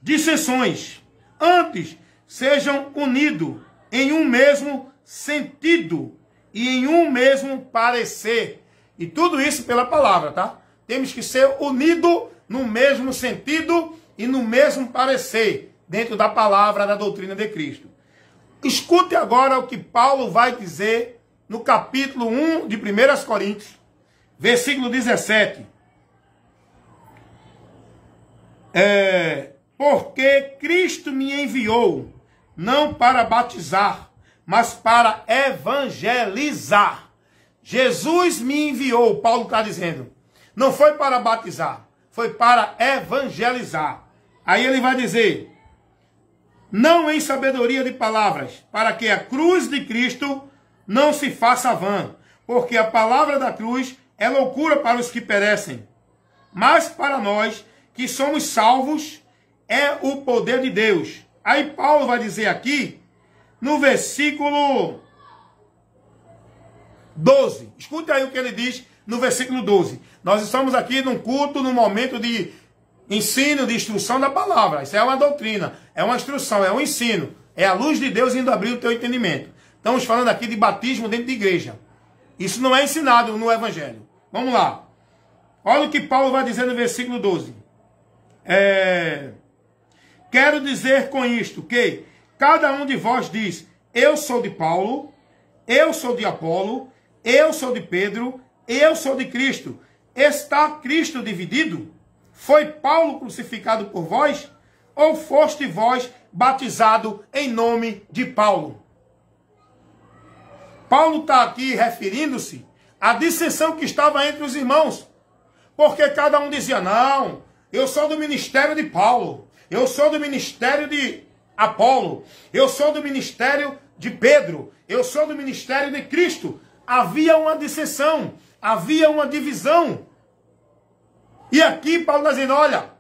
dissensões, antes sejam unidos em um mesmo sentido e em um mesmo parecer. E tudo isso pela palavra, tá? Temos que ser unidos no mesmo sentido e no mesmo parecer, dentro da palavra da doutrina de Cristo. Escute agora o que Paulo vai dizer no capítulo 1 de 1 Coríntios, versículo 17. Porque Cristo me enviou, não para batizar, mas para evangelizar. Jesus me enviou, Paulo está dizendo. Não foi para batizar, foi para evangelizar. Aí ele vai dizer, não em sabedoria de palavras, para que a cruz de Cristo não se faça vã, porque a palavra da cruz é loucura para os que perecem, mas para nós que somos salvos é o poder de Deus. Aí Paulo vai dizer aqui, no versículo 12, escute aí o que ele diz no versículo 12. Nós estamos aqui num culto, num momento de ensino, de instrução da palavra. Isso é uma doutrina, é uma instrução, é um ensino. É a luz de Deus indo abrir o teu entendimento. Estamos falando aqui de batismo dentro de igreja. Isso não é ensinado no Evangelho. Vamos lá. Olha o que Paulo vai dizer no versículo 12. Quero dizer com isto que cada um de vós diz, eu sou de Paulo, eu sou de Apolo, eu sou de Pedro, eu sou de Cristo. Está Cristo dividido? Foi Paulo crucificado por vós? Ou foste vós batizado em nome de Paulo? Paulo está aqui referindo-se à dissensão que estava entre os irmãos. Porque cada um dizia, não, eu sou do ministério de Paulo, eu sou do ministério de Apolo, eu sou do ministério de Pedro, eu sou do ministério de Cristo. Havia uma dissensão, havia uma divisão. E aqui Paulo está dizendo, olha,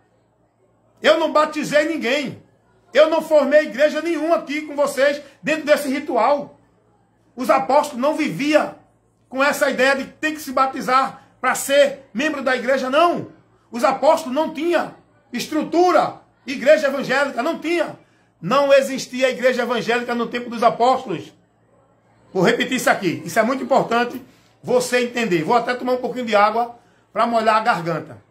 Eu não batizei ninguém. Eu não formei igreja nenhuma aqui com vocês dentro desse ritual. Os apóstolos não viviam com essa ideia de ter que se batizar para ser membro da igreja, não. Os apóstolos não tinham estrutura, igreja evangélica, não tinha. Não existia igreja evangélica no tempo dos apóstolos. Vou repetir isso aqui. Isso é muito importante você entender. Vou até tomar um pouquinho de água para molhar a garganta.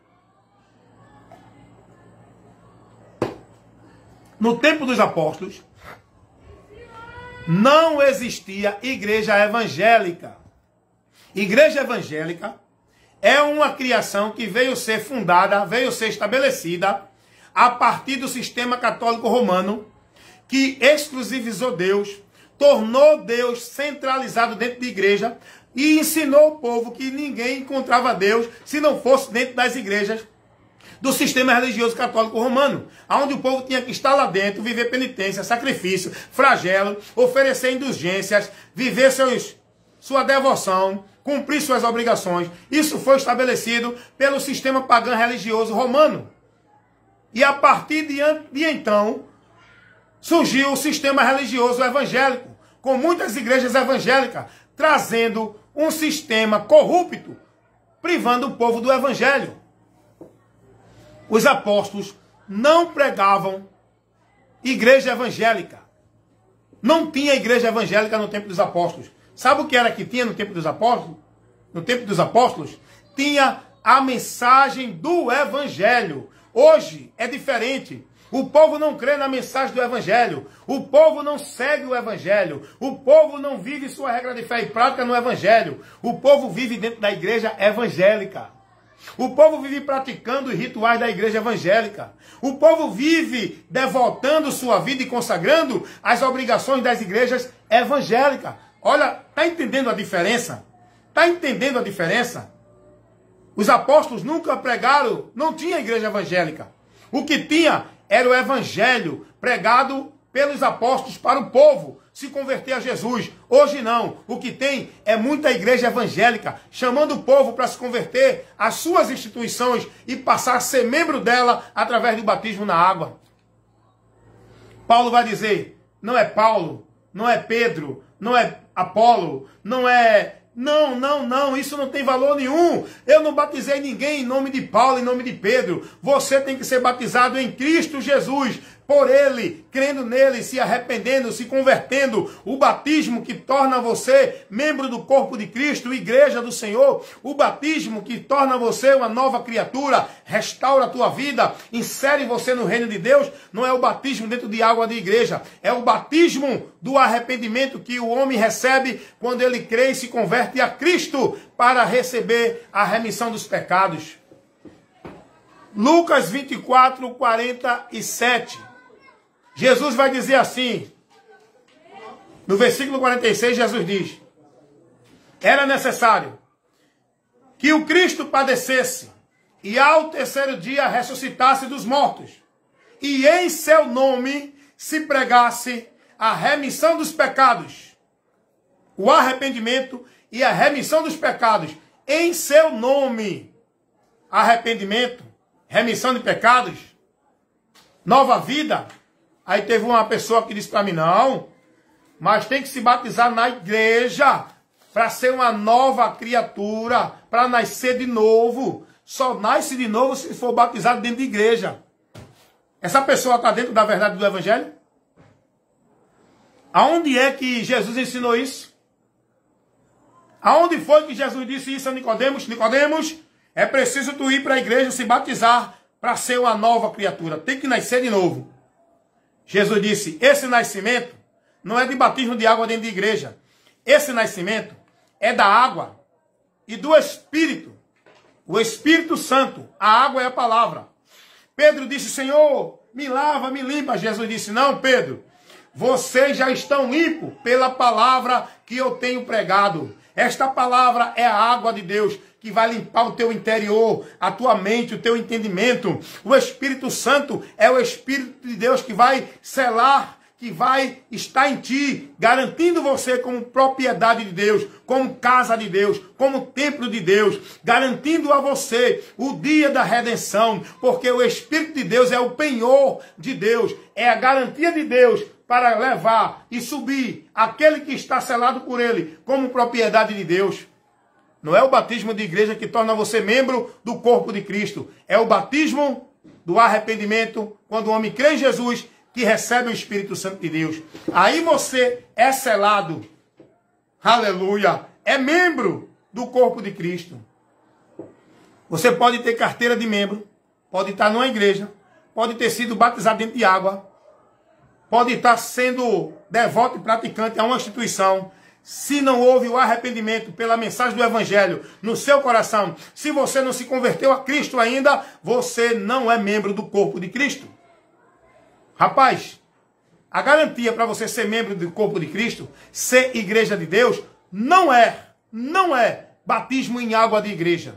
No tempo dos apóstolos, não existia igreja evangélica. Igreja evangélica é uma criação que veio ser fundada, veio ser estabelecida a partir do sistema católico romano, que exclusivizou Deus, tornou Deus centralizado dentro da igreja e ensinou o povo que ninguém encontrava Deus se não fosse dentro das igrejas do sistema religioso católico romano, onde o povo tinha que estar lá dentro, viver penitência, sacrifício, flagelo, oferecer indulgências, viver sua devoção, cumprir suas obrigações. Isso foi estabelecido pelo sistema pagão religioso romano. E a partir de então, surgiu o sistema religioso evangélico, com muitas igrejas evangélicas, trazendo um sistema corrupto, privando o povo do evangelho. Os apóstolos não pregavam igreja evangélica. Não tinha igreja evangélica no tempo dos apóstolos. Sabe o que era que tinha no tempo dos apóstolos? No tempo dos apóstolos, tinha a mensagem do evangelho. Hoje é diferente. O povo não crê na mensagem do evangelho. O povo não segue o evangelho. O povo não vive sua regra de fé e prática no evangelho. O povo vive dentro da igreja evangélica. O povo vive praticando os rituais da igreja evangélica. O povo vive devotando sua vida e consagrando as obrigações das igrejas evangélicas. Olha, está entendendo a diferença? Está entendendo a diferença? Os apóstolos nunca pregaram, não tinha igreja evangélica. O que tinha era o evangelho pregado pelos apóstolos para o povo se converter a Jesus. Hoje não. O que tem é muita igreja evangélica chamando o povo para se converter às suas instituições e passar a ser membro dela através do batismo na água. Paulo vai dizer, não é Paulo, não é Pedro, não é Apolo, não é... Não, isso não tem valor nenhum. Eu não batizei ninguém em nome de Paulo, em nome de Pedro. Você tem que ser batizado em Cristo Jesus, por Ele, crendo nele, se arrependendo, se convertendo. O batismo que torna você membro do corpo de Cristo, igreja do Senhor. O batismo que torna você uma nova criatura, restaura a tua vida, insere você no reino de Deus. Não é o batismo dentro de água de igreja, é o batismo do arrependimento que o homem recebe quando ele crê e se converte a Cristo para receber a remissão dos pecados. Lucas 24, 47. Jesus vai dizer assim, no versículo 46, Jesus diz, era necessário que o Cristo padecesse e ao terceiro dia ressuscitasse dos mortos, e em seu nome se pregasse a remissão dos pecados, o arrependimento e a remissão dos pecados, em seu nome. Arrependimento, remissão de pecados, nova vida. Aí teve uma pessoa que disse para mim, não, mas tem que se batizar na igreja para ser uma nova criatura, para nascer de novo. Só nasce de novo se for batizado dentro de igreja. Essa pessoa está dentro da verdade do evangelho? Aonde é que Jesus ensinou isso? Aonde foi que Jesus disse isso a Nicodemos? Nicodemos, é preciso tu ir para a igreja se batizar para ser uma nova criatura. Tem que nascer de novo. Jesus disse, esse nascimento não é de batismo de água dentro de igreja. Esse nascimento é da água e do Espírito. O Espírito Santo. A água é a palavra. Pedro disse, Senhor, me lava, me limpa. Jesus disse, não, Pedro, vocês já estão limpos pela palavra que eu tenho pregado. Esta palavra é a água de Deus que vai limpar o teu interior, a tua mente, o teu entendimento. O Espírito Santo é o Espírito de Deus que vai selar, que vai estar em ti, garantindo você como propriedade de Deus, como casa de Deus, como templo de Deus, garantindo a você o dia da redenção, porque o Espírito de Deus é o penhor de Deus, é a garantia de Deus para levar e subir aquele que está selado por ele como propriedade de Deus. Não é o batismo de igreja que torna você membro do corpo de Cristo. É o batismo do arrependimento, quando o homem crê em Jesus, que recebe o Espírito Santo de Deus. Aí você é selado. Aleluia. É membro do corpo de Cristo. Você pode ter carteira de membro, pode estar numa igreja, pode ter sido batizado dentro de água, pode estar sendo devoto e praticante a uma instituição. Se não houve o arrependimento pela mensagem do Evangelho no seu coração, se você não se converteu a Cristo ainda, você não é membro do corpo de Cristo. Rapaz, a garantia para você ser membro do corpo de Cristo, ser igreja de Deus, não é batismo em água de igreja.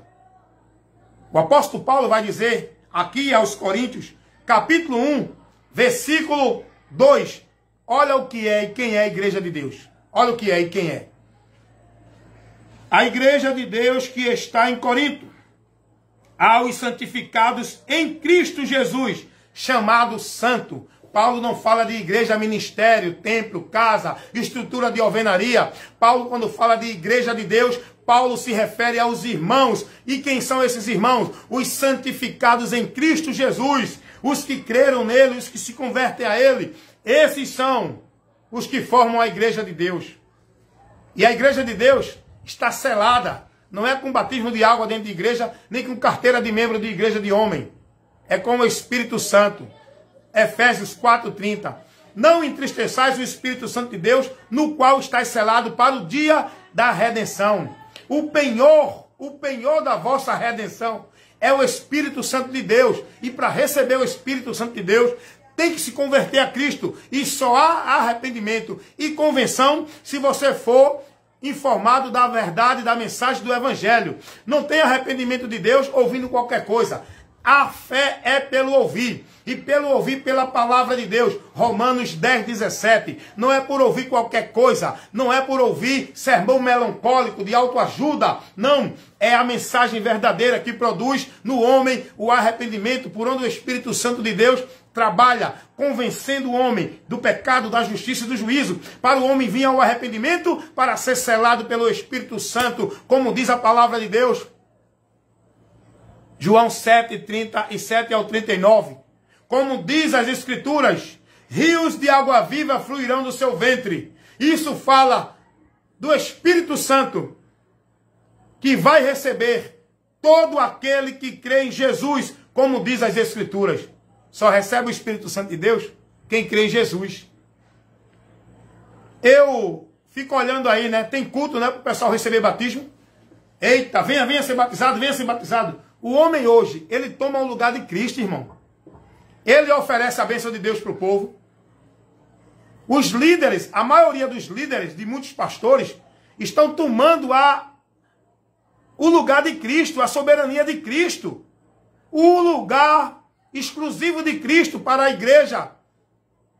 O apóstolo Paulo vai dizer aqui aos Coríntios, capítulo 1, versículo 2, olha o que é e quem é a igreja de Deus. Olha o que é e quem é. A igreja de Deus que está em Corinto, aos santificados em Cristo Jesus, chamado santo. Paulo não fala de igreja, ministério, templo, casa, estrutura de alvenaria. Paulo, quando fala de igreja de Deus, Paulo se refere aos irmãos. E quem são esses irmãos? Os santificados em Cristo Jesus. Os que creram nele, os que se convertem a ele. Esses são os que formam a igreja de Deus. E a igreja de Deus está selada. Não é com batismo de água dentro de igreja, nem com carteira de membro de igreja de homem. É com o Espírito Santo. Efésios 4:30. Não entristeçais o Espírito Santo de Deus, no qual estáis selado para o dia da redenção. O penhor da vossa redenção é o Espírito Santo de Deus. E para receber o Espírito Santo de Deus, tem que se converter a Cristo. E só há arrependimento e convenção se você for informado da verdade, da mensagem do Evangelho. Não tem arrependimento de Deus ouvindo qualquer coisa. A fé é pelo ouvir. E pelo ouvir pela palavra de Deus. Romanos 10:17. Não é por ouvir qualquer coisa. Não é por ouvir sermão melancólico de autoajuda. Não. É a mensagem verdadeira que produz no homem o arrependimento, por onde o Espírito Santo de Deus trabalha, convencendo o homem do pecado, da justiça e do juízo, para o homem vir ao arrependimento, para ser selado pelo Espírito Santo, como diz a palavra de Deus. João 7:37 ao 39. Como diz as Escrituras, rios de água viva fluirão do seu ventre. Isso fala do Espírito Santo, que vai receber todo aquele que crê em Jesus, como diz as Escrituras. Só recebe o Espírito Santo de Deus quem crê em Jesus. Eu fico olhando aí, né? Tem culto, né? Para o pessoal receber batismo. Eita, venha ser batizado, venha ser batizado. O homem hoje, ele toma o lugar de Cristo, irmão. Ele oferece a bênção de Deus para o povo. Os líderes, a maioria dos líderes, de muitos pastores, estão tomando o lugar de Cristo, a soberania de Cristo. O lugar exclusivo de Cristo para a igreja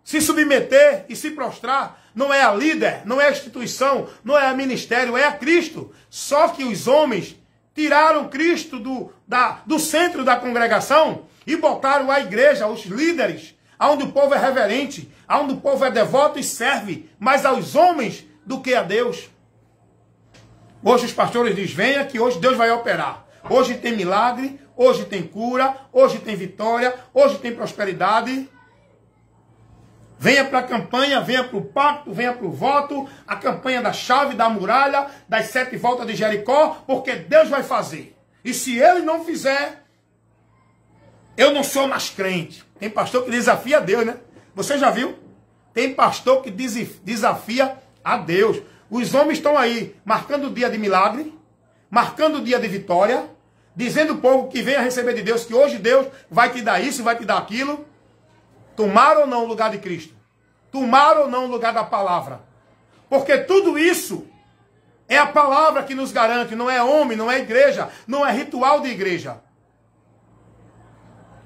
se submeter e se prostrar. Não é a líder, não é a instituição, não é a ministério, é a Cristo. Só que os homens tiraram Cristo do centro da congregação e botaram a igreja, os líderes, onde o povo é reverente, onde o povo é devoto e serve mais aos homens do que a Deus. Hoje os pastores dizem, venha que hoje Deus vai operar. Hoje tem milagre, hoje tem cura, hoje tem vitória, hoje tem prosperidade. Venha para a campanha, venha para o pacto, venha para o voto, a campanha da chave, da muralha, das 7 voltas de Jericó, porque Deus vai fazer. E se Ele não fizer, eu não sou mais crente. Tem pastor que desafia a Deus, né? Você já viu? Tem pastor que desafia a Deus. Os homens estão aí marcando o dia de milagre, marcando o dia de vitória, dizendo ao povo que venha receber de Deus, que hoje Deus vai te dar isso, vai te dar aquilo. Tomaram ou não o lugar de Cristo? Tomaram ou não o lugar da palavra? Porque tudo isso é a palavra que nos garante, não é homem, não é igreja, não é ritual de igreja.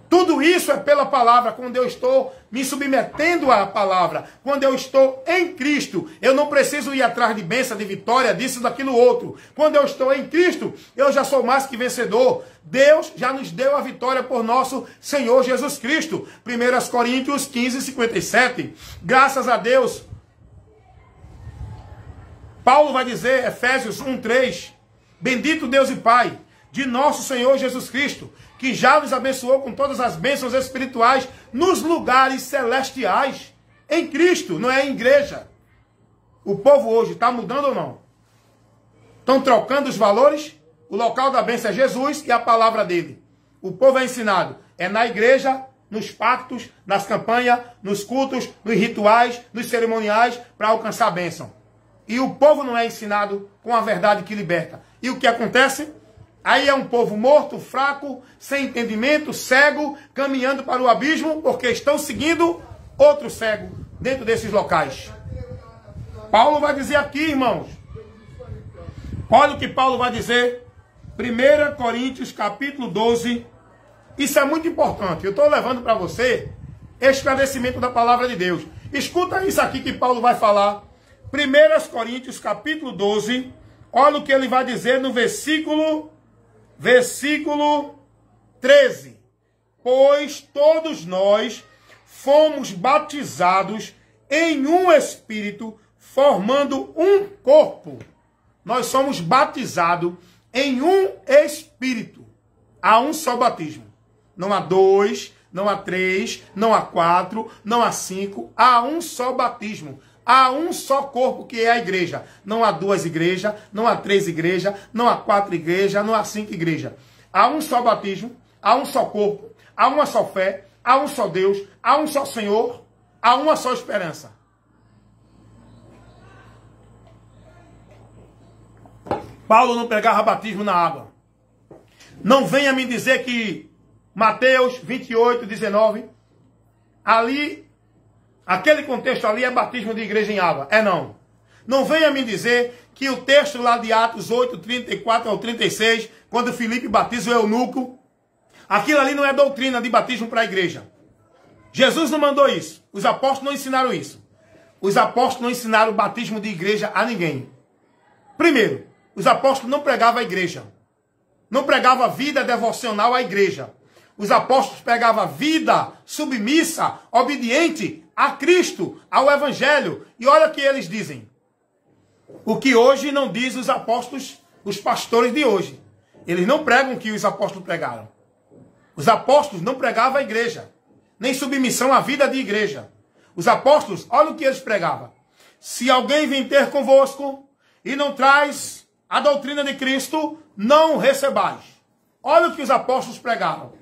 Tudo isso é pela palavra, quando eu estou me submetendo à palavra, quando eu estou em Cristo. Eu não preciso ir atrás de bênção, de vitória, disso, daquilo outro. Quando eu estou em Cristo, eu já sou mais que vencedor. Deus já nos deu a vitória por nosso Senhor Jesus Cristo. 1 Coríntios 15, 57. Graças a Deus. Paulo vai dizer, Efésios 1, 3. Bendito Deus e Pai de nosso Senhor Jesus Cristo, que já nos abençoou com todas as bênçãos espirituais nos lugares celestiais. Em Cristo, não é em igreja. O povo hoje está mudando ou não? Estão trocando os valores? O local da bênção é Jesus e a palavra dele. O povo é ensinado. É na igreja, nos pactos, nas campanhas, nos cultos, nos rituais, nos cerimoniais, para alcançar a bênção. E o povo não é ensinado com a verdade que liberta. E o que acontece? Aí é um povo morto, fraco, sem entendimento, cego, caminhando para o abismo, porque estão seguindo outro cego dentro desses locais. Paulo vai dizer aqui, irmãos. Olha o que Paulo vai dizer. 1 Coríntios, capítulo 12. Isso é muito importante. Eu estou levando para você esclarecimento da palavra de Deus. Escuta isso aqui que Paulo vai falar. 1 Coríntios, capítulo 12. Olha o que ele vai dizer no versículo 13. Pois todos nós fomos batizados em um Espírito, formando um corpo. Nós somos batizados em um Espírito. Há um só batismo. Não há 2, não há 3, não há 4, não há 5. Há um só batismo. Há um só corpo que é a igreja. Não há 2 igrejas, não há 3 igrejas, não há 4 igrejas, não há 5 igrejas. Há um só batismo, há um só corpo, há uma só fé, há um só Deus, há um só Senhor, há uma só esperança. Paulo não pregava batismo na água. Não venha me dizer que Mateus 28, 19, ali... aquele contexto ali é batismo de igreja em água. É não. Não venha me dizer que o texto lá de Atos 8, 34 ao 36, quando Filipe batiza o eunuco, aquilo ali não é doutrina de batismo para a igreja. Jesus não mandou isso. Os apóstolos não ensinaram isso. Os apóstolos não ensinaram o batismo de igreja a ninguém. Primeiro, os apóstolos não pregavam a igreja. Não pregavam a vida devocional à igreja. Os apóstolos pregavam a vida submissa, obediente a Cristo, ao Evangelho. E olha o que eles dizem. O que hoje não diz os apóstolos, os pastores de hoje. Eles não pregam o que os apóstolos pregaram. Os apóstolos não pregavam a igreja, nem submissão à vida de igreja. Os apóstolos, olha o que eles pregavam. Se alguém vem ter convosco e não traz a doutrina de Cristo, não o recebais. Olha o que os apóstolos pregavam.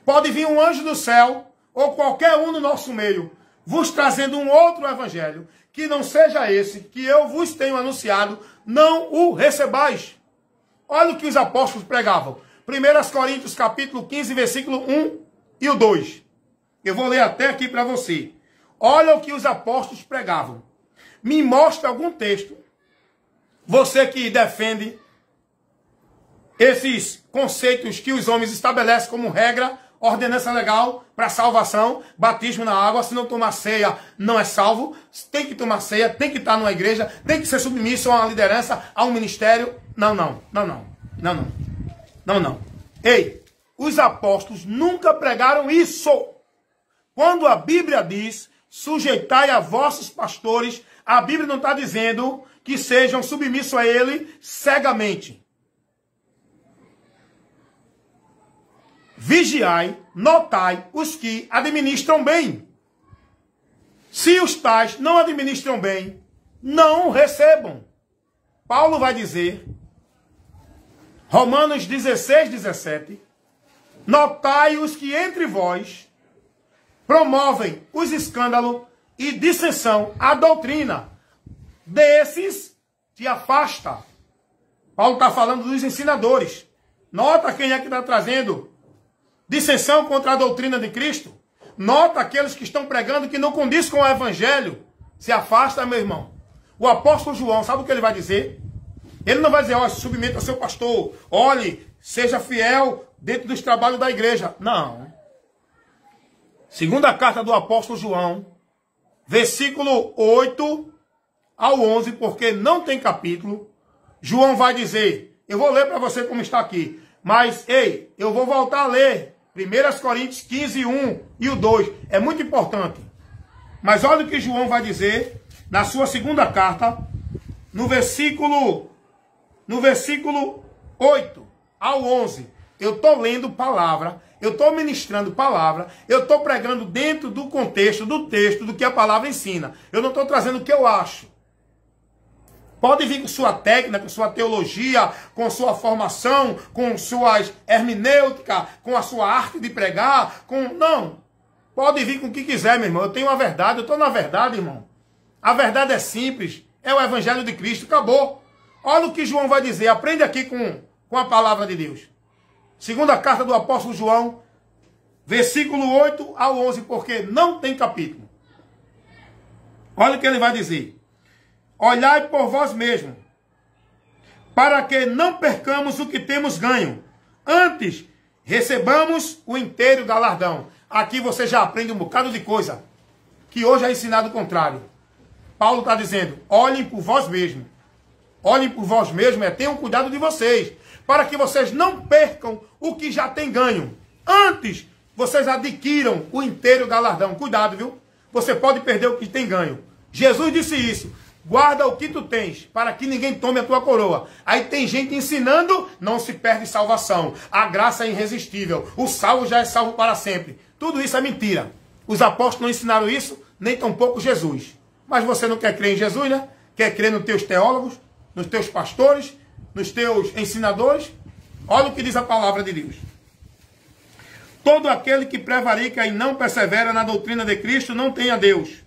Pode vir um anjo do céu, ou qualquer um no nosso meio, vos trazendo um outro evangelho, que não seja esse que eu vos tenho anunciado, não o recebais. Olha o que os apóstolos pregavam. 1 Coríntios capítulo 15, versículo 1 e o 2. Eu vou ler até aqui para você. Olha o que os apóstolos pregavam. Me mostra algum texto. Você que defende esses conceitos que os homens estabelecem como regra, ordenança legal para salvação, batismo na água, se não tomar ceia não é salvo, tem que tomar ceia, tem que estar numa igreja, tem que ser submisso a uma liderança, a um ministério. Não. Ei, os apóstolos nunca pregaram isso. Quando a Bíblia diz, sujeitai a vossos pastores, a Bíblia não está dizendo que sejam submissos a ele cegamente. Vigiai, notai os que administram bem. Se os tais não administram bem, não recebam. Paulo vai dizer, Romanos 16, 17, notai os que entre vós promovem os escândalos e dissensão à doutrina. Desses te afasta. Paulo está falando dos ensinadores. Nota quem é que está trazendo dissensão contra a doutrina de Cristo. Nota aqueles que estão pregando que não condiz com o evangelho. Se afasta, meu irmão. O apóstolo João, sabe o que ele vai dizer? Ele não vai dizer, ó, submeta ao seu pastor. Olhe, seja fiel dentro dos trabalhos da igreja. Não. Segunda carta do apóstolo João, versículo 8 ao 11, porque não tem capítulo. João vai dizer, eu vou ler para você como está aqui, mas, ei, eu vou voltar a ler 1 Coríntios 15, 1 e o 2, é muito importante. Mas olha o que João vai dizer na sua segunda carta, no versículo 8 ao 11. Eu estou lendo palavra, eu estou ministrando palavra, eu estou pregando dentro do contexto, do texto, do que a palavra ensina. Eu não estou trazendo o que eu acho. Pode vir com sua técnica, com sua teologia, com sua formação, com suas hermenêutica, com a sua arte de pregar, não. Pode vir com o que quiser, meu irmão. Eu tenho a verdade, eu estou na verdade, irmão. A verdade é simples, é o evangelho de Cristo, acabou. Olha o que João vai dizer, aprende aqui com a palavra de Deus. Segunda carta do apóstolo João, versículo 8 ao 11, porque não tem capítulo. Olha o que ele vai dizer. Olhai por vós mesmos, para que não percamos o que temos ganho. Antes, recebamos o inteiro galardão. Aqui você já aprende um bocado de coisa, que hoje é ensinado o contrário. Paulo está dizendo, olhem por vós mesmos. Olhem por vós mesmos, tenham cuidado de vocês, para que vocês não percam o que já tem ganho. Antes, vocês adquiram o inteiro galardão. Cuidado, viu? Você pode perder o que tem ganho. Jesus disse isso. Guarda o que tu tens, para que ninguém tome a tua coroa. Aí tem gente ensinando, não se perde salvação. A graça é irresistível. O salvo já é salvo para sempre. Tudo isso é mentira. Os apóstolos não ensinaram isso, nem tampouco Jesus. Mas você não quer crer em Jesus, né? Quer crer nos teus teólogos, nos teus pastores, nos teus ensinadores? Olha o que diz a palavra de Deus. Todo aquele que prevarica e não persevera na doutrina de Cristo não tem a Deus.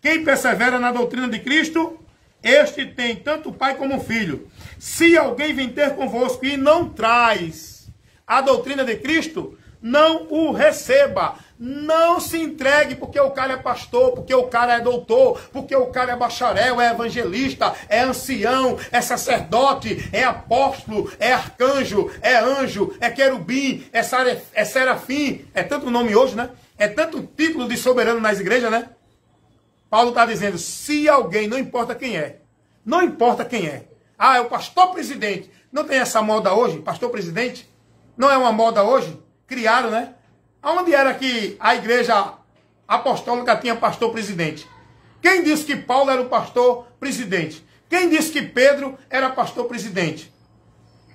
Quem persevera na doutrina de Cristo, este tem tanto o pai como o filho. Se alguém vem ter convosco e não traz a doutrina de Cristo, não o receba. Não se entregue porque o cara é pastor, porque o cara é doutor, porque o cara é bacharel, é evangelista, é ancião, é sacerdote, é apóstolo, é arcanjo, é anjo, é querubim, é serafim. É tanto nome hoje, né? É tanto título de soberano nas igrejas, né? Paulo está dizendo, se alguém, não importa quem é, não importa quem é. Ah, é o pastor presidente. Não tem essa moda hoje, pastor presidente? Não é uma moda hoje? Criaram, né? Aonde era que a igreja apostólica tinha pastor presidente? Quem disse que Paulo era o pastor presidente? Quem disse que Pedro era pastor presidente?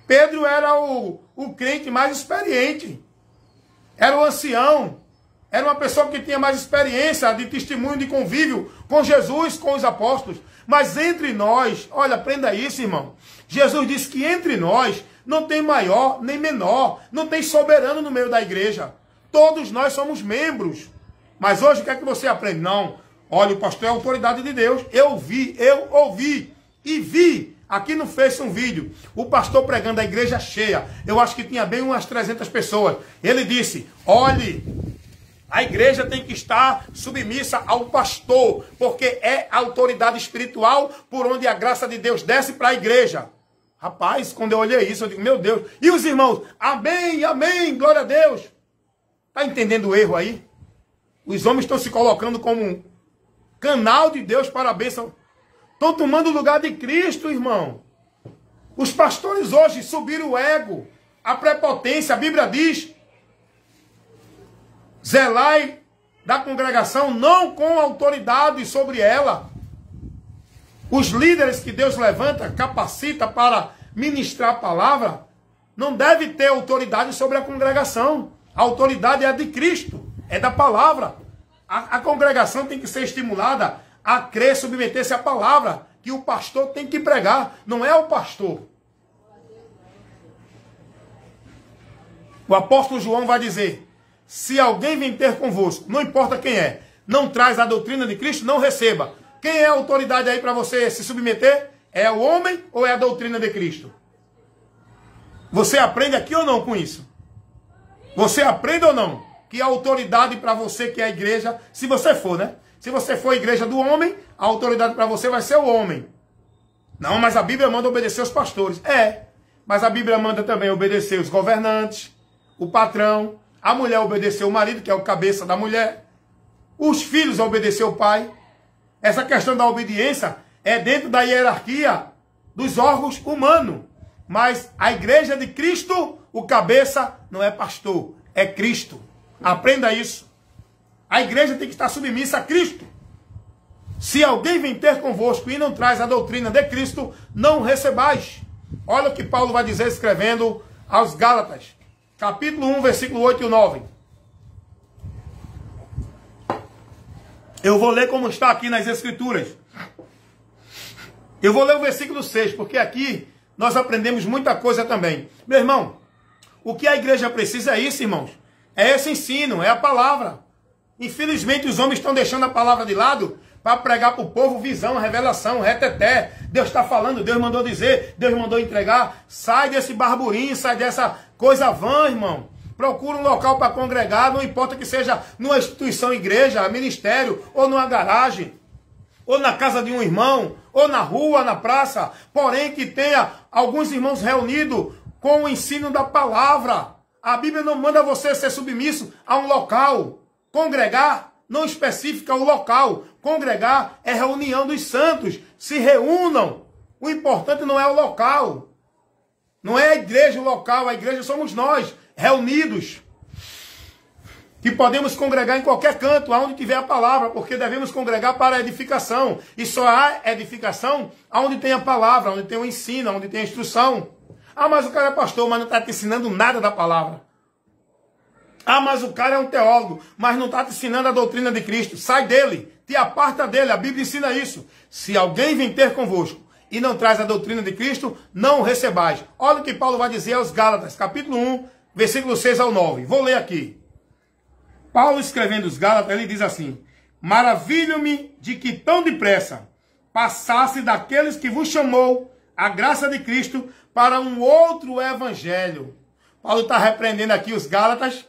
Pedro era o crente mais experiente. Era o ancião. Era uma pessoa que tinha mais experiência de testemunho, de convívio com Jesus, com os apóstolos. Mas entre nós, olha, aprenda isso, irmão. Jesus disse que entre nós não tem maior nem menor, não tem soberano no meio da igreja. Todos nós somos membros. Mas hoje o que é que você aprende? Não, olha, o pastor é a autoridade de Deus. Eu ouvi e vi. Aqui no Face um vídeo, o pastor pregando a igreja cheia. Eu acho que tinha bem umas 300 pessoas. Ele disse, olhe, a igreja tem que estar submissa ao pastor, porque é a autoridade espiritual por onde a graça de Deus desce para a igreja. Rapaz, quando eu olhei isso, eu digo, meu Deus. E os irmãos, amém, amém, glória a Deus. Está entendendo o erro aí? Os homens estão se colocando como um canal de Deus para a bênção. Estão tomando o lugar de Cristo, irmão. Os pastores hoje subiram o ego, a prepotência. A Bíblia diz, zelai da congregação, não com autoridade sobre ela. Os líderes que Deus levanta, capacita para ministrar a palavra, não deve ter autoridade sobre a congregação. A autoridade é a de Cristo, é da palavra. A congregação tem que ser estimulada a crer, submeter-se à palavra, que o pastor tem que pregar, não é o pastor. O apóstolo João vai dizer, se alguém vem ter convosco, não importa quem é, não traz a doutrina de Cristo, não receba. Quem é a autoridade aí para você se submeter? É o homem ou é a doutrina de Cristo? Você aprende aqui ou não com isso? Você aprende ou não? Que a autoridade para você que é a igreja, se você for, né? Se você for a igreja do homem, a autoridade para você vai ser o homem. Não, mas a Bíblia manda obedecer os pastores. É, mas a Bíblia manda também obedecer os governantes, o patrão, A mulher obedeceu o marido, que é o cabeça da mulher. Os filhos obedeceram o pai. Essa questão da obediência é dentro da hierarquia dos órgãos humanos. Mas a igreja de Cristo, o cabeça não é pastor, é Cristo. Aprenda isso. A igreja tem que estar submissa a Cristo. Se alguém vem ter convosco e não traz a doutrina de Cristo, não recebais. Olha o que Paulo vai dizer escrevendo aos Gálatas. Capítulo 1, versículo 8 e 9. Eu vou ler como está aqui nas Escrituras. Eu vou ler o versículo 6, porque aqui nós aprendemos muita coisa também. Meu irmão, o que a igreja precisa é isso, irmãos. É esse ensino, é a palavra. Infelizmente os homens estão deixando a palavra de lado para pregar para o povo visão, revelação, reteté. Deus está falando, Deus mandou dizer, Deus mandou entregar. Sai desse barburinho, sai dessa coisa vã, irmão. Procura um local para congregar, não importa que seja numa instituição, igreja, ministério, ou numa garagem, ou na casa de um irmão, ou na rua, na praça. Porém que tenha alguns irmãos reunidos com o ensino da palavra. A Bíblia não manda você ser submisso a um local. Congregar não especifica o local. Congregar é reunião dos santos. Se reúnam. O importante não é o local. Não é a igreja o local. A igreja somos nós, reunidos. Que podemos congregar em qualquer canto, aonde tiver a palavra, porque devemos congregar para a edificação. E só há edificação aonde tem a palavra, onde tem o ensino, onde tem a instrução. Ah, mas o cara é pastor, mas não está te ensinando nada da palavra. Ah, mas o cara é um teólogo, mas não está te ensinando a doutrina de Cristo. Sai dele, te aparta dele, a Bíblia ensina isso. Se alguém vem ter convosco e não traz a doutrina de Cristo, não o recebais. Olha o que Paulo vai dizer aos Gálatas, capítulo 1, versículo 6 ao 9. Vou ler aqui. Paulo escrevendo os Gálatas, ele diz assim: maravilho-me de que tão depressa passasse daqueles que vos chamou a graça de Cristo para um outro evangelho. Paulo está repreendendo aqui os Gálatas,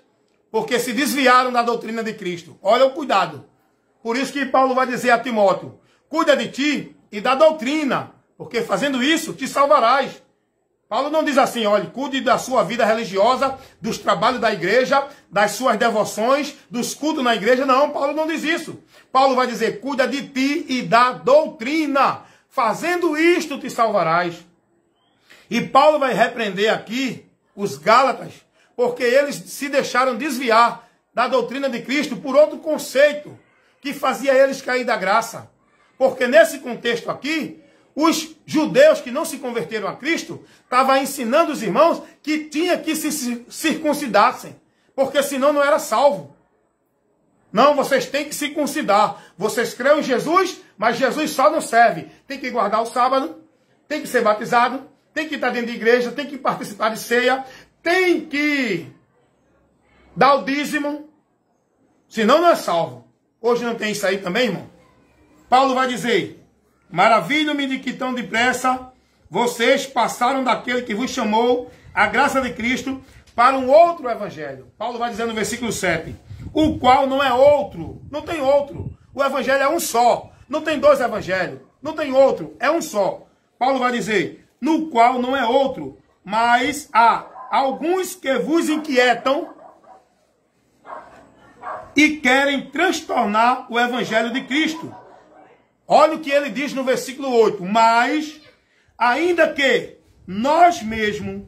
porque se desviaram da doutrina de Cristo. Olha o cuidado. Por isso que Paulo vai dizer a Timóteo: cuida de ti e da doutrina, porque fazendo isso te salvarás. Paulo não diz assim: olha, cuide da sua vida religiosa, dos trabalhos da igreja, das suas devoções, dos cultos na igreja. Não, Paulo não diz isso. Paulo vai dizer: cuida de ti e da doutrina. Fazendo isto te salvarás. E Paulo vai repreender aqui os Gálatas, porque eles se deixaram desviar da doutrina de Cristo por outro conceito que fazia eles cair da graça. Porque nesse contexto aqui, os judeus que não se converteram a Cristo estavam ensinando os irmãos que tinha que se circuncidassem, porque senão não era salvo. Não, vocês têm que se circuncidar. Vocês creem em Jesus, mas Jesus só não serve. Tem que guardar o sábado, tem que ser batizado, tem que estar dentro de igreja, tem que participar de ceia, tem que dar o dízimo, senão não é salvo. Hoje não tem isso aí também, irmão? Paulo vai dizer: maravilho-me de que tão depressa vocês passaram daquele que vos chamou a graça de Cristo para um outro evangelho. Paulo vai dizer no versículo 7, o qual não é outro, não tem outro. O evangelho é um só, não tem dois evangelhos, não tem outro, é um só. Paulo vai dizer: no qual não é outro, mas há alguns que vos inquietam e querem transtornar o evangelho de Cristo. Olha o que ele diz no versículo 8. Mas, ainda que nós mesmos,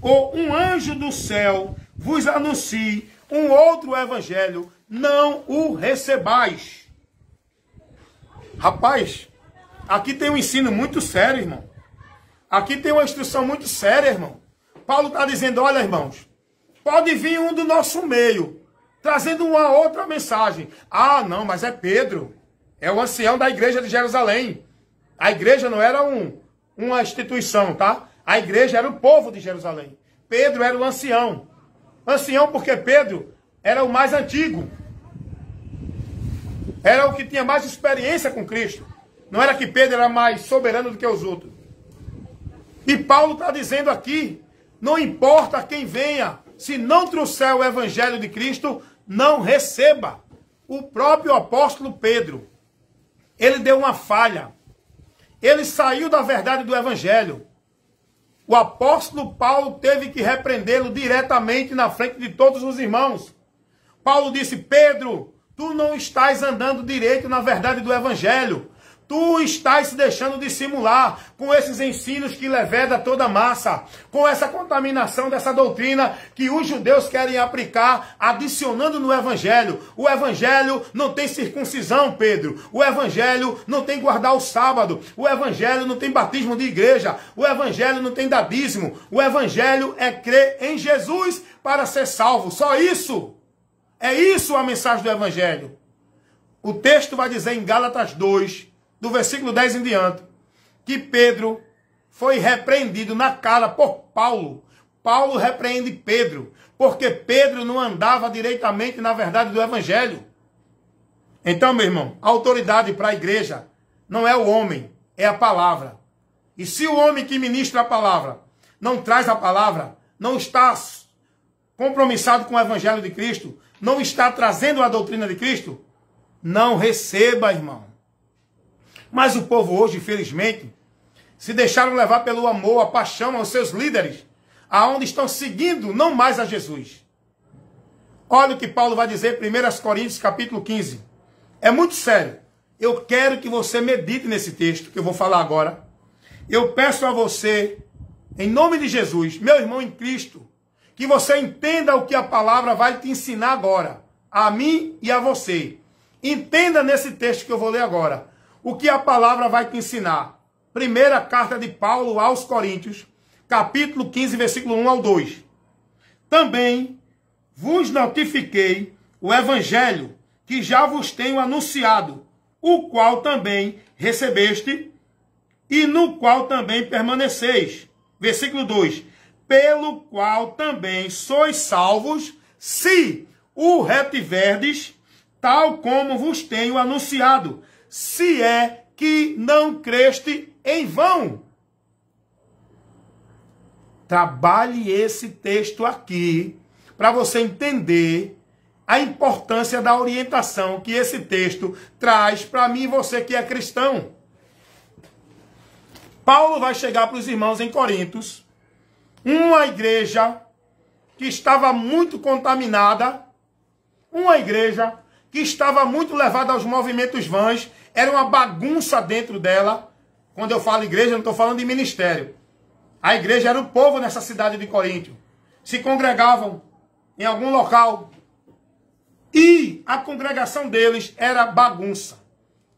ou um anjo do céu, vos anuncie um outro evangelho, não o recebais. Rapaz, aqui tem um ensino muito sério, irmão. Aqui tem uma instrução muito séria, irmão. Paulo está dizendo: olha, irmãos, pode vir um do nosso meio, trazendo uma outra mensagem. Ah, não, mas é Pedro. É o ancião da igreja de Jerusalém. A igreja não era uma instituição, tá? A igreja era o povo de Jerusalém. Pedro era o ancião. Ancião porque Pedro era o mais antigo. Era o que tinha mais experiência com Cristo. Não era que Pedro era mais soberano do que os outros. E Paulo está dizendo aqui: não importa quem venha, se não trouxer o evangelho de Cristo, não receba. O próprio apóstolo Pedro, ele deu uma falha. Ele saiu da verdade do evangelho. O apóstolo Paulo teve que repreendê-lo diretamente na frente de todos os irmãos. Paulo disse: Pedro, tu não estás andando direito na verdade do evangelho. Tu estás se deixando dissimular com esses ensinos que leveda toda a massa, com essa contaminação dessa doutrina que os judeus querem aplicar, adicionando no evangelho. O evangelho não tem circuncisão, Pedro. O evangelho não tem guardar o sábado. O evangelho não tem batismo de igreja. O evangelho não tem dadismo. O evangelho é crer em Jesus para ser salvo. Só isso. É isso a mensagem do evangelho. O texto vai dizer em Gálatas 2, do versículo 10 em diante, que Pedro foi repreendido na cara por Paulo. Paulo repreende Pedro, porque Pedro não andava diretamente na verdade do evangelho. Então, meu irmão, a autoridade para a igreja não é o homem, é a palavra. E se o homem que ministra a palavra não traz a palavra, não está compromissado com o evangelho de Cristo, não está trazendo a doutrina de Cristo, não receba, irmão. Mas o povo hoje, infelizmente, se deixaram levar pelo amor, a paixão aos seus líderes, aonde estão seguindo não mais a Jesus. Olha o que Paulo vai dizer em 1 Coríntios capítulo 15. É muito sério. Eu quero que você medite nesse texto que eu vou falar agora. Eu peço a você, em nome de Jesus, meu irmão em Cristo, que você entenda o que a palavra vai te ensinar agora, a mim e a você. Entenda nesse texto que eu vou ler agora o que a palavra vai te ensinar. Primeira carta de Paulo aos Coríntios, capítulo 15, versículo 1 ao 2. Também vos notifiquei o evangelho que já vos tenho anunciado, o qual também recebeste e no qual também permaneceis. Versículo 2. Pelo qual também sois salvos, se o retiverdes, tal como vos tenho anunciado, se é que não creste em vão. Trabalhe esse texto aqui para você entender a importância da orientação que esse texto traz para mim e você que é cristão. Paulo vai chegar para os irmãos em Corintos, uma igreja que estava muito contaminada, uma igreja que estava muito levada aos movimentos vãs, era uma bagunça dentro dela. Quando eu falo igreja, eu não estou falando de ministério. A igreja era o povo nessa cidade de Corinto. Se congregavam em algum local. E a congregação deles era bagunça.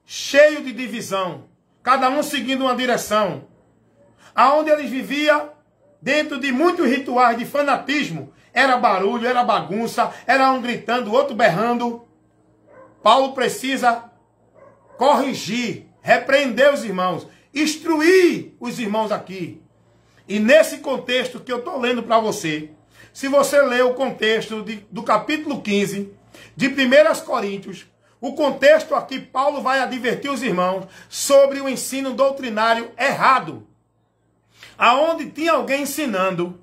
Cheio de divisão. Cada um seguindo uma direção. Aonde eles viviam, dentro de muitos rituais de fanatismo, era barulho, era bagunça, era um gritando, outro berrando. Paulo precisa corrigir, repreender os irmãos, instruir os irmãos aqui. E nesse contexto que eu estou lendo para você, se você ler o contexto do capítulo 15 de 1 Coríntios, o contexto aqui, Paulo vai advertir os irmãos sobre o ensino doutrinário errado. Aonde tinha alguém ensinando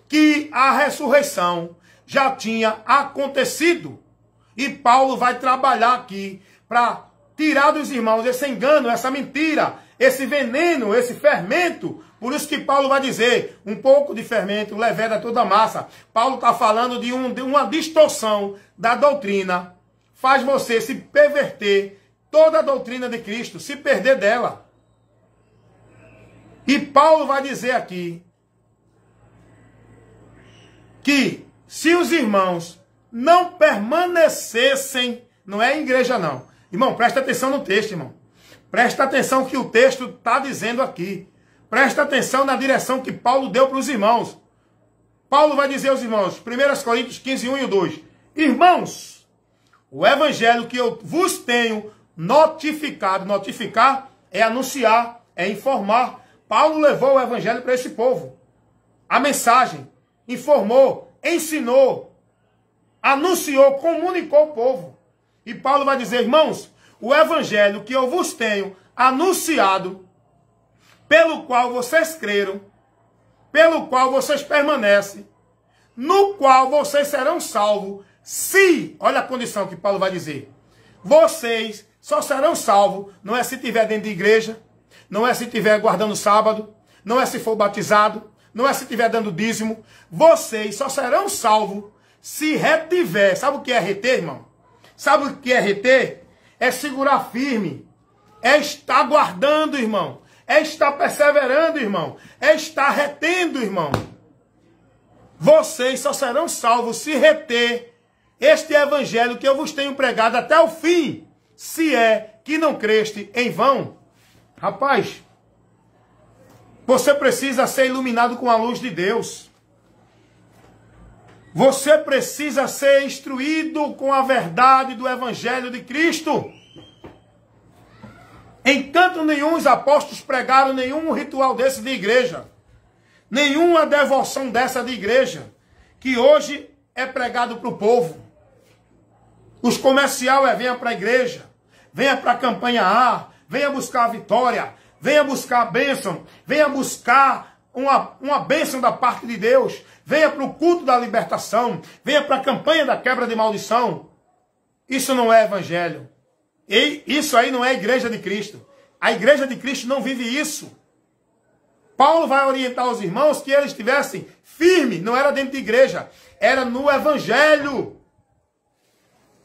que a ressurreição já tinha acontecido. E Paulo vai trabalhar aqui para tirar dos irmãos esse engano, essa mentira, esse veneno, esse fermento. Por isso que Paulo vai dizer, um pouco de fermento leveda toda a massa. Paulo está falando de uma distorção da doutrina. Faz você se perverter toda a doutrina de Cristo, se perder dela. E Paulo vai dizer aqui que se os irmãos não permanecessem, não é igreja não. Irmão, presta atenção no texto, irmão. Presta atenção que o texto está dizendo aqui. Presta atenção na direção que Paulo deu para os irmãos. Paulo vai dizer aos irmãos, 1 Coríntios 15, 1 e 2. Irmãos, o evangelho que eu vos tenho notificado. Notificar é anunciar, é informar. Paulo levou o evangelho para esse povo. A mensagem, informou, ensinou, anunciou, comunicou o povo. E Paulo vai dizer, irmãos, o evangelho que eu vos tenho anunciado, pelo qual vocês creram, pelo qual vocês permanecem, no qual vocês serão salvos, se, olha a condição que Paulo vai dizer, vocês só serão salvos, não é se estiver dentro de igreja, não é se estiver guardando sábado, não é se for batizado, não é se estiver dando dízimo, vocês só serão salvos se retiver. Sabe o que é reter, irmão? Sabe o que é reter? É segurar firme. É estar guardando, irmão. É estar perseverando, irmão. É estar retendo, irmão. Vocês só serão salvos se reter este evangelho que eu vos tenho pregado até o fim, se é que não creste em vão. Rapaz, você precisa ser iluminado com a luz de Deus. Você precisa ser instruído com a verdade do evangelho de Cristo. Em canto nenhum os apóstolos pregaram nenhum ritual desse de igreja. Nenhuma devoção dessa de igreja, que hoje é pregado para o povo. Os comercial venha para a igreja, venha para a campanha A, venha buscar a vitória, venha buscar a bênção, venha buscar uma bênção da parte de Deus, venha para o culto da libertação, venha para a campanha da quebra de maldição. Isso não é evangelho. E isso aí não é a igreja de Cristo. A igreja de Cristo não vive isso. Paulo vai orientar os irmãos que eles estivessem firmes, não era dentro de igreja, era no evangelho.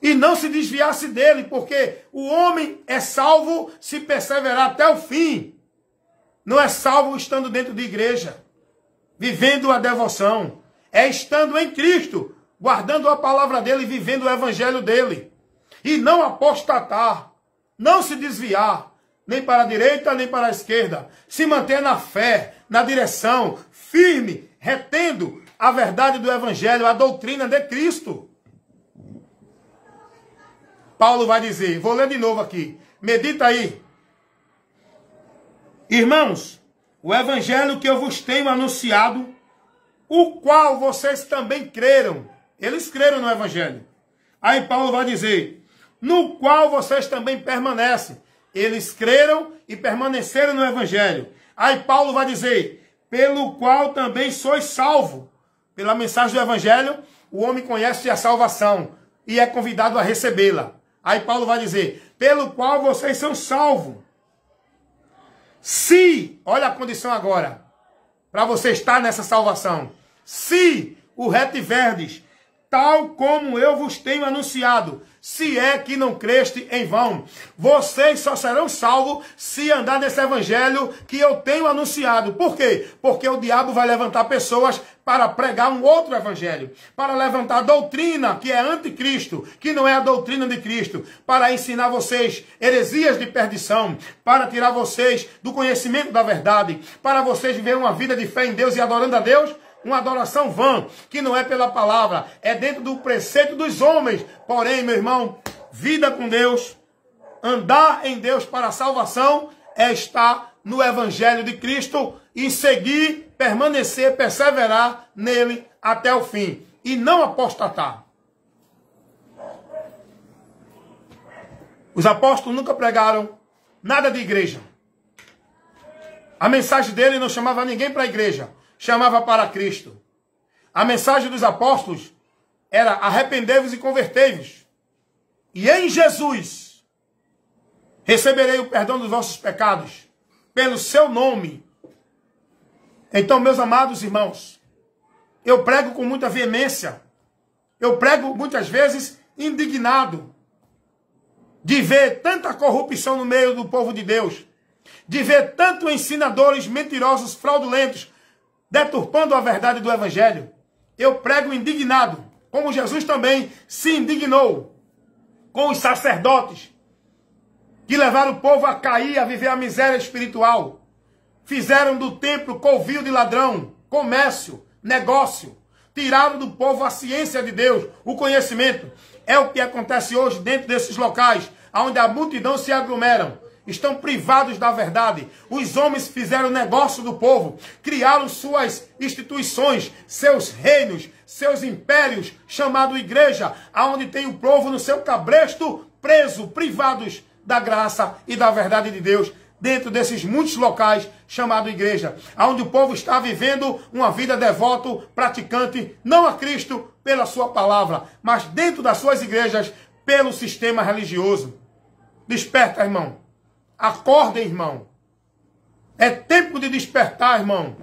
E não se desviasse dele, porque o homem é salvo se perseverar até o fim. Não é salvo estando dentro de igreja, vivendo a devoção. É estando em Cristo, guardando a palavra dele e vivendo o evangelho dele. E não apostatar, não se desviar, nem para a direita, nem para a esquerda. Se manter na fé, na direção, firme, retendo a verdade do evangelho, a doutrina de Cristo. Paulo vai dizer, vou ler de novo aqui, medita aí. Irmãos, o evangelho que eu vos tenho anunciado, o qual vocês também creram. Eles creram no evangelho. Aí Paulo vai dizer, no qual vocês também permanecem. Eles creram e permaneceram no evangelho. Aí Paulo vai dizer, pelo qual também sois salvo. Pela mensagem do evangelho, o homem conhece a salvação e é convidado a recebê-la. Aí Paulo vai dizer, pelo qual vocês são salvos. Se, olha a condição agora, para você estar nessa salvação. Se o retiverdes, tal como eu vos tenho anunciado, se é que não creste em vão. Vocês só serão salvos se andar nesse evangelho que eu tenho anunciado. Por quê? Porque o diabo vai levantar pessoas para pregar um outro evangelho, para levantar doutrina que é anticristo, que não é a doutrina de Cristo, para ensinar vocês heresias de perdição, para tirar vocês do conhecimento da verdade, para vocês viverem uma vida de fé em Deus e adorando a Deus, uma adoração vã, que não é pela palavra, é dentro do preceito dos homens. Porém, meu irmão, vida com Deus, andar em Deus para a salvação, é estar no evangelho de Cristo e seguir, permanecer, perseverar nele até o fim. E não apostatar. Os apóstolos nunca pregaram nada de igreja. A mensagem dele não chamava ninguém para a igreja. Chamava para Cristo. A mensagem dos apóstolos era arrependei-vos e convertei-vos. E em Jesus receberei o perdão dos vossos pecados pelo seu nome. Então, meus amados irmãos, eu prego com muita veemência. Eu prego muitas vezes indignado de ver tanta corrupção no meio do povo de Deus, de ver tantos ensinadores mentirosos, fraudulentos, deturpando a verdade do evangelho. Eu prego indignado, como Jesus também se indignou com os sacerdotes que levaram o povo a cair, a viver a miséria espiritual. Fizeram do templo covil de ladrão, comércio, negócio. Tiraram do povo a ciência de Deus, o conhecimento. É o que acontece hoje dentro desses locais, onde a multidão se aglomeram. Estão privados da verdade. Os homens fizeram negócio do povo, criaram suas instituições, seus reinos, seus impérios, chamado igreja, aonde tem o povo no seu cabresto preso, privados da graça e da verdade de Deus, dentro desses muitos locais chamado igreja, aonde o povo está vivendo uma vida devoto, praticante, não a Cristo pela sua palavra, mas dentro das suas igrejas, pelo sistema religioso. Desperta, irmão. Acordem, irmão. É tempo de despertar, irmão.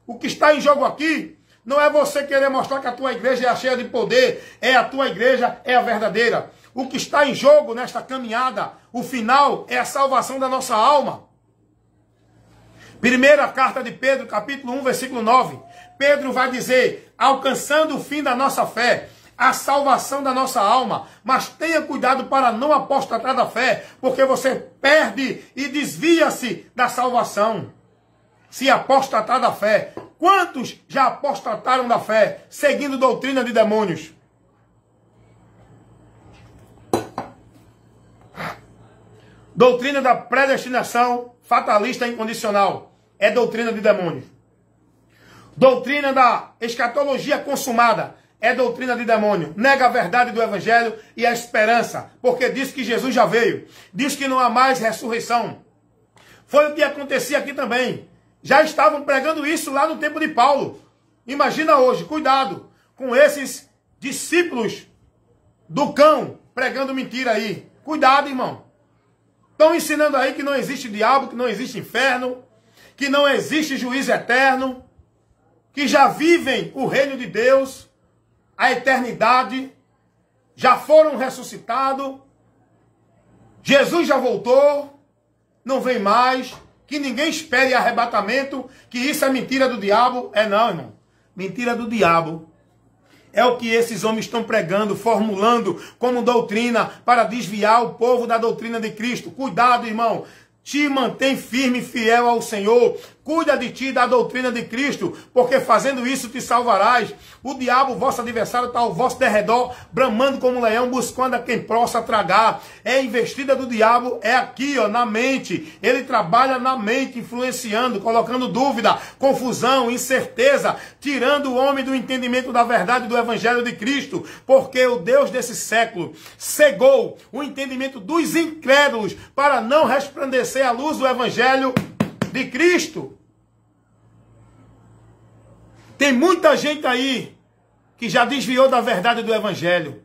O que está em jogo aqui Não é você querer mostrar que a tua igreja é cheia de poder. É a tua igreja, é a verdadeira. O que está em jogo nesta caminhada, o final, é a salvação da nossa alma. Primeira carta de Pedro, capítulo 1, versículo 9. Pedro vai dizer, alcançando o fim da nossa fé, a salvação da nossa alma. Mas tenha cuidado para não apostatar da fé, porque você perde e desvia-se da salvação. Se apostatar da fé. Quantos já apostataram da fé, seguindo doutrina de demônios? Doutrina da predestinação fatalista incondicional. É doutrina de demônios. Doutrina da escatologia consumada. É doutrina de demônio. Nega a verdade do evangelho e a esperança. Porque diz que Jesus já veio. Diz que não há mais ressurreição. Foi o que acontecia aqui também. Já estavam pregando isso lá no tempo de Paulo. Imagina hoje, cuidado com esses discípulos do cão pregando mentira aí. Cuidado, irmão. Estão ensinando aí que não existe diabo, que não existe inferno, que não existe juízo eterno, que já vivem o reino de Deus, a eternidade, já foram ressuscitados, Jesus já voltou, não vem mais, que ninguém espere arrebatamento, que isso é mentira do diabo. É não, irmão. Mentira do diabo. É o que esses homens estão pregando, formulando como doutrina para desviar o povo da doutrina de Cristo. Cuidado, irmão. Te mantém firme e fiel ao Senhor. Cuida de ti e da doutrina de Cristo, porque fazendo isso te salvarás. O diabo, vosso adversário, está ao vosso derredor, bramando como um leão, buscando a quem possa tragar. É a investida do diabo, é aqui, ó, na mente. Ele trabalha na mente, influenciando, colocando dúvida, confusão, incerteza, tirando o homem do entendimento da verdade do evangelho de Cristo, porque o Deus desse século cegou o entendimento dos incrédulos para não resplandecer a luz do evangelho de Cristo. Tem muita gente aí que já desviou da verdade do evangelho.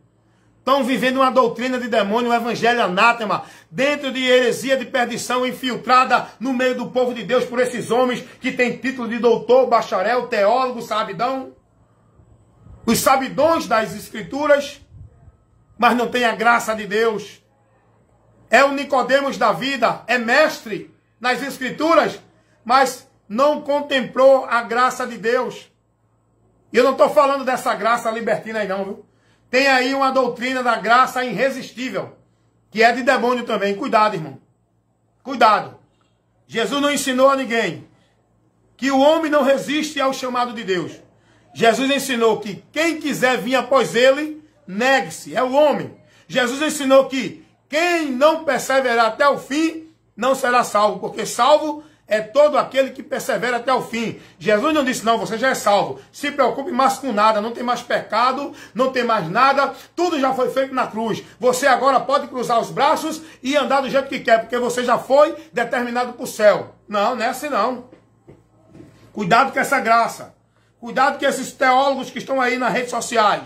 Estão vivendo uma doutrina de demônio, um evangelho anátema, dentro de heresia de perdição infiltrada no meio do povo de Deus por esses homens que têm título de doutor, bacharel, teólogo, sabidão. Os sabidões das escrituras, mas não tem a graça de Deus. É o Nicodemos da vida, é mestre nas escrituras, mas não contemplou a graça de Deus. E eu não estou falando dessa graça libertina aí não, viu? Tem aí uma doutrina da graça irresistível, que é de demônio também. Cuidado, irmão. Cuidado. Jesus não ensinou a ninguém que o homem não resiste ao chamado de Deus. Jesus ensinou que quem quiser vir após ele, negue-se. É o homem. Jesus ensinou que quem não perseverar até o fim, não será salvo, porque salvo é todo aquele que persevera até o fim. Jesus não disse, não, você já é salvo. Se preocupe mais com nada, não tem mais pecado, não tem mais nada, tudo já foi feito na cruz. Você agora pode cruzar os braços e andar do jeito que quer, porque você já foi determinado para o céu. Não, não é assim não. Cuidado com essa graça. Cuidado com esses teólogos que estão aí nas redes sociais,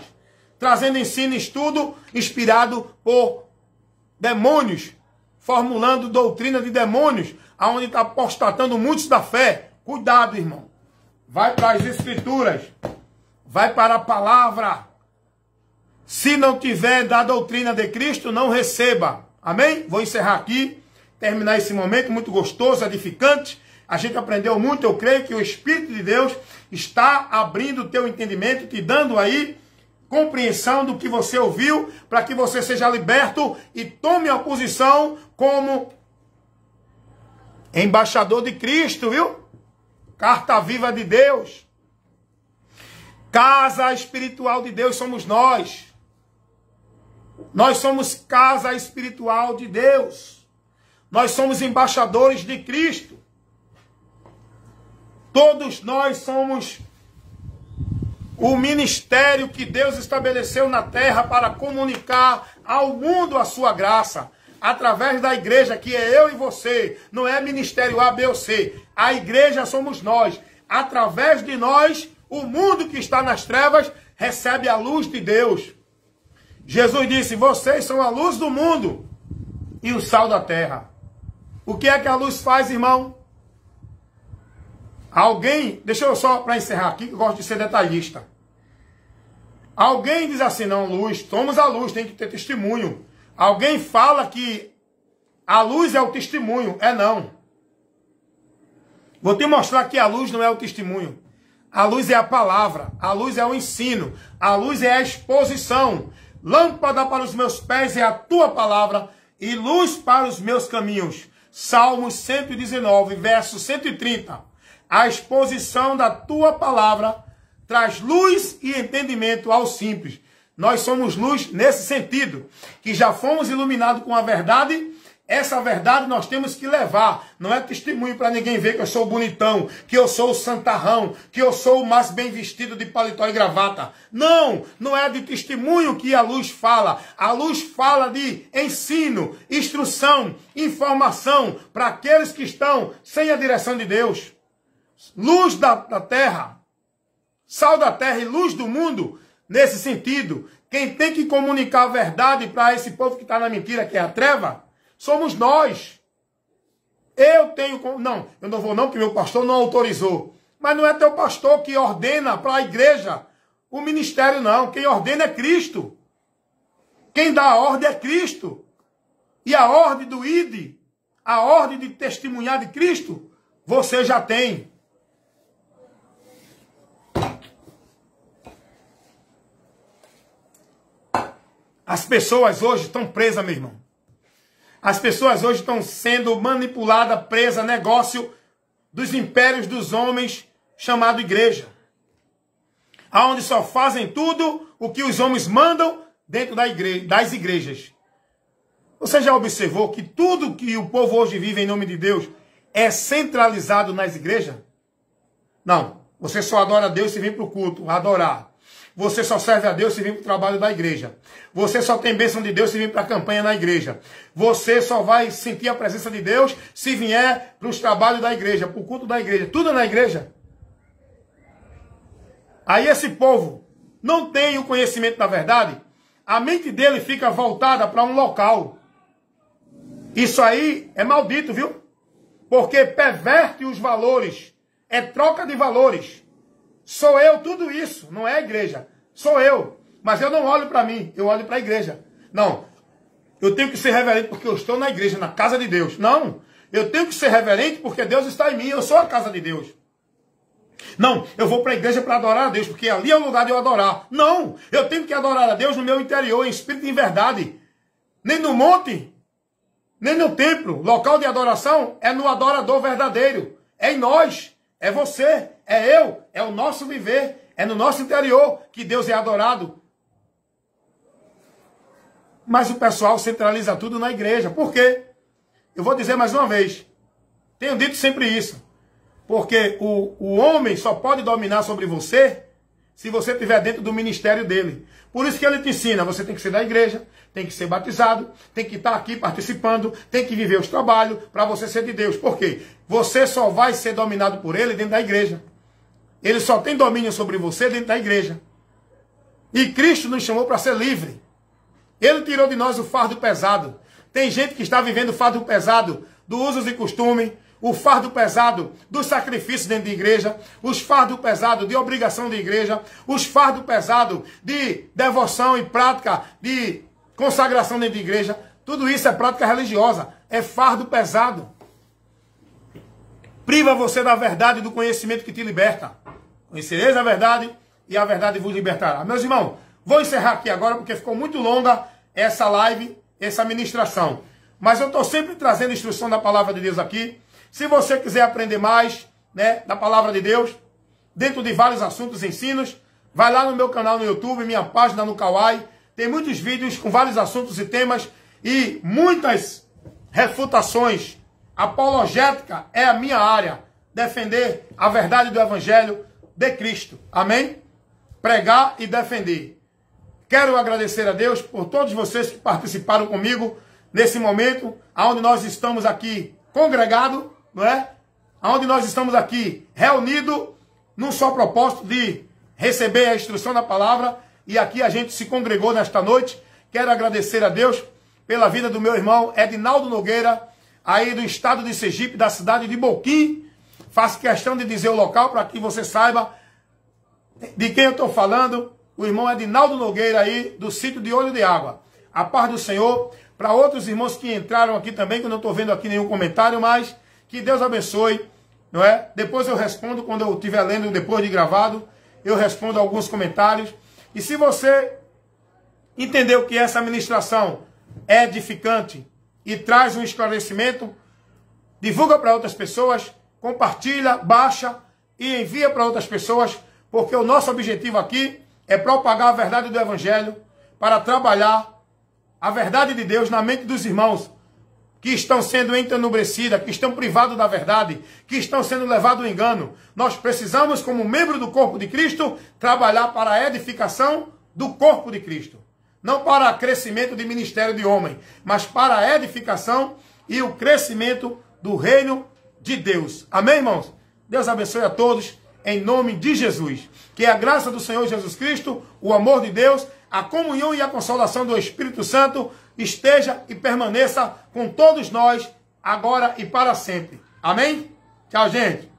trazendo ensino e estudo inspirado por demônios, formulando doutrina de demônios, aonde está apostatando muitos da fé. Cuidado, irmão. Vai para as escrituras. Vai para a palavra. Se não tiver da doutrina de Cristo, não receba. Amém? Vou encerrar aqui. Terminar esse momento muito gostoso, edificante. A gente aprendeu muito. Eu creio que o Espírito de Deus está abrindo o teu entendimento, te dando aí compreensão do que você ouviu, para que você seja liberto e tome a posição como embaixador de Cristo, viu? Carta viva de Deus. Casa espiritual de Deus somos nós. Nós somos casa espiritual de Deus. Nós somos embaixadores de Cristo. Todos nós somos o ministério que Deus estabeleceu na terra para comunicar ao mundo a sua graça. Através da igreja, que é eu e você. Não é ministério A, B ou C. A igreja somos nós. Através de nós, o mundo que está nas trevas recebe a luz de Deus. Jesus disse, vocês são a luz do mundo e o sal da terra. O que é que a luz faz, irmão? Alguém, deixa eu só para encerrar aqui, que eu gosto de ser detalhista. Alguém diz assim, não, luz, somos a luz, tem que ter testemunho. Alguém fala que a luz é o testemunho. É não. Vou te mostrar que a luz não é o testemunho. A luz é a palavra. A luz é o ensino. A luz é a exposição. Lâmpada para os meus pés é a tua palavra e luz para os meus caminhos. Salmos 119, verso 130. A exposição da tua palavra traz luz e entendimento ao simples. Nós somos luz nesse sentido, que já fomos iluminados com a verdade. Essa verdade nós temos que levar. Não é testemunho para ninguém ver que eu sou bonitão, que eu sou o santarrão, que eu sou o mais bem vestido de paletó e gravata. Não, não é de testemunho que a luz fala. A luz fala de ensino, instrução, informação para aqueles que estão sem a direção de Deus. Luz da terra, sal da terra e luz do mundo. Nesse sentido, quem tem que comunicar a verdade para esse povo que está na mentira, que é a treva, somos nós. Eu não vou não, porque meu pastor não autorizou. Mas não é teu pastor que ordena para a igreja o ministério, não. Quem ordena é Cristo. Quem dá a ordem é Cristo. E a ordem do ID, a ordem de testemunhar de Cristo, você já tem. As pessoas hoje estão presas, meu irmão. As pessoas hoje estão sendo manipuladas, presas, negócio dos impérios dos homens, chamado igreja. Onde só fazem tudo o que os homens mandam dentro das igrejas. Você já observou que tudo que o povo hoje vive em nome de Deus é centralizado nas igrejas? Não. Você só adora a Deus se vem para o culto, adorar. Você só serve a Deus se vir para o trabalho da igreja. Você só tem bênção de Deus se vir para a campanha na igreja. Você só vai sentir a presença de Deus se vier para os trabalhos da igreja, para o culto da igreja. Tudo é na igreja. Aí esse povo não tem o conhecimento da verdade. A mente dele fica voltada para um local. Isso aí é maldito, viu? Porque perverte os valores. É troca de valores. Sou eu tudo isso, não é a igreja. Sou eu. Mas eu não olho para mim, eu olho para a igreja. Não, eu tenho que ser reverente porque eu estou na igreja, na casa de Deus. Não, eu tenho que ser reverente porque Deus está em mim, eu sou a casa de Deus. Não, eu vou para a igreja para adorar a Deus, porque ali é o lugar de eu adorar. Não, eu tenho que adorar a Deus no meu interior, em espírito e em verdade. Nem no monte, nem no templo. Local de adoração é no adorador verdadeiro. É em nós. É você, é eu, é o nosso viver, é no nosso interior que Deus é adorado. Mas o pessoal centraliza tudo na igreja. Por quê? Eu vou dizer mais uma vez. Tenho dito sempre isso. Porque o homem só pode dominar sobre você se você estiver dentro do ministério dele. Por isso que ele te ensina, você tem que ser da igreja, tem que ser batizado, tem que estar aqui participando, tem que viver os trabalhos para você ser de Deus. Por quê? Você só vai ser dominado por ele dentro da igreja. Ele só tem domínio sobre você dentro da igreja. E Cristo nos chamou para ser livre. Ele tirou de nós o fardo pesado. Tem gente que está vivendo o fardo pesado do usos e costume, o fardo pesado dos sacrifícios dentro de igreja, os fardos pesados de obrigação de igreja, os fardos pesados de devoção e prática de consagração dentro de igreja. Tudo isso é prática religiosa, é fardo pesado. Priva você da verdade e do conhecimento que te liberta. Conhecereis a verdade e a verdade vos libertará. Meus irmãos, vou encerrar aqui agora porque ficou muito longa essa live, essa ministração. Mas eu estou sempre trazendo instrução da palavra de Deus aqui. Se você quiser aprender mais, né, da palavra de Deus, dentro de vários assuntos e ensinos, vai lá no meu canal no YouTube, minha página no Kawai. Tem muitos vídeos com vários assuntos e temas e muitas refutações. Apologética é a minha área. Defender a verdade do Evangelho de Cristo. Amém? Pregar e defender. Quero agradecer a Deus por todos vocês que participaram comigo nesse momento, onde nós estamos aqui congregados, não é? Onde nós estamos aqui reunidos num só propósito de receber a instrução da palavra. E aqui a gente se congregou nesta noite. Quero agradecer a Deus pela vida do meu irmão Edinaldo Nogueira, aí do estado de Sergipe, da cidade de Boquim. Faço questão de dizer o local para que você saiba de quem eu estou falando. O irmão Edinaldo Nogueira aí, do sítio de Olho de Água. A paz do Senhor. Para outros irmãos que entraram aqui também, que eu não estou vendo aqui nenhum comentário, mas que Deus abençoe, não é? Depois eu respondo, quando eu estiver lendo, depois de gravado, eu respondo alguns comentários. E se você entendeu que essa ministração é edificante e traz um esclarecimento, divulga para outras pessoas, compartilha, baixa e envia para outras pessoas, porque o nosso objetivo aqui é propagar a verdade do Evangelho para trabalhar a verdade de Deus na mente dos irmãos que estão sendo entenebrecidos, que estão privados da verdade, que estão sendo levados ao engano. Nós precisamos, como membro do corpo de Cristo, trabalhar para a edificação do corpo de Cristo. Não para crescimento de ministério de homem, mas para a edificação e o crescimento do reino de Deus. Amém, irmãos? Deus abençoe a todos, em nome de Jesus. Que a graça do Senhor Jesus Cristo, o amor de Deus, a comunhão e a consolação do Espírito Santo esteja e permaneça com todos nós, agora e para sempre. Amém? Tchau, gente.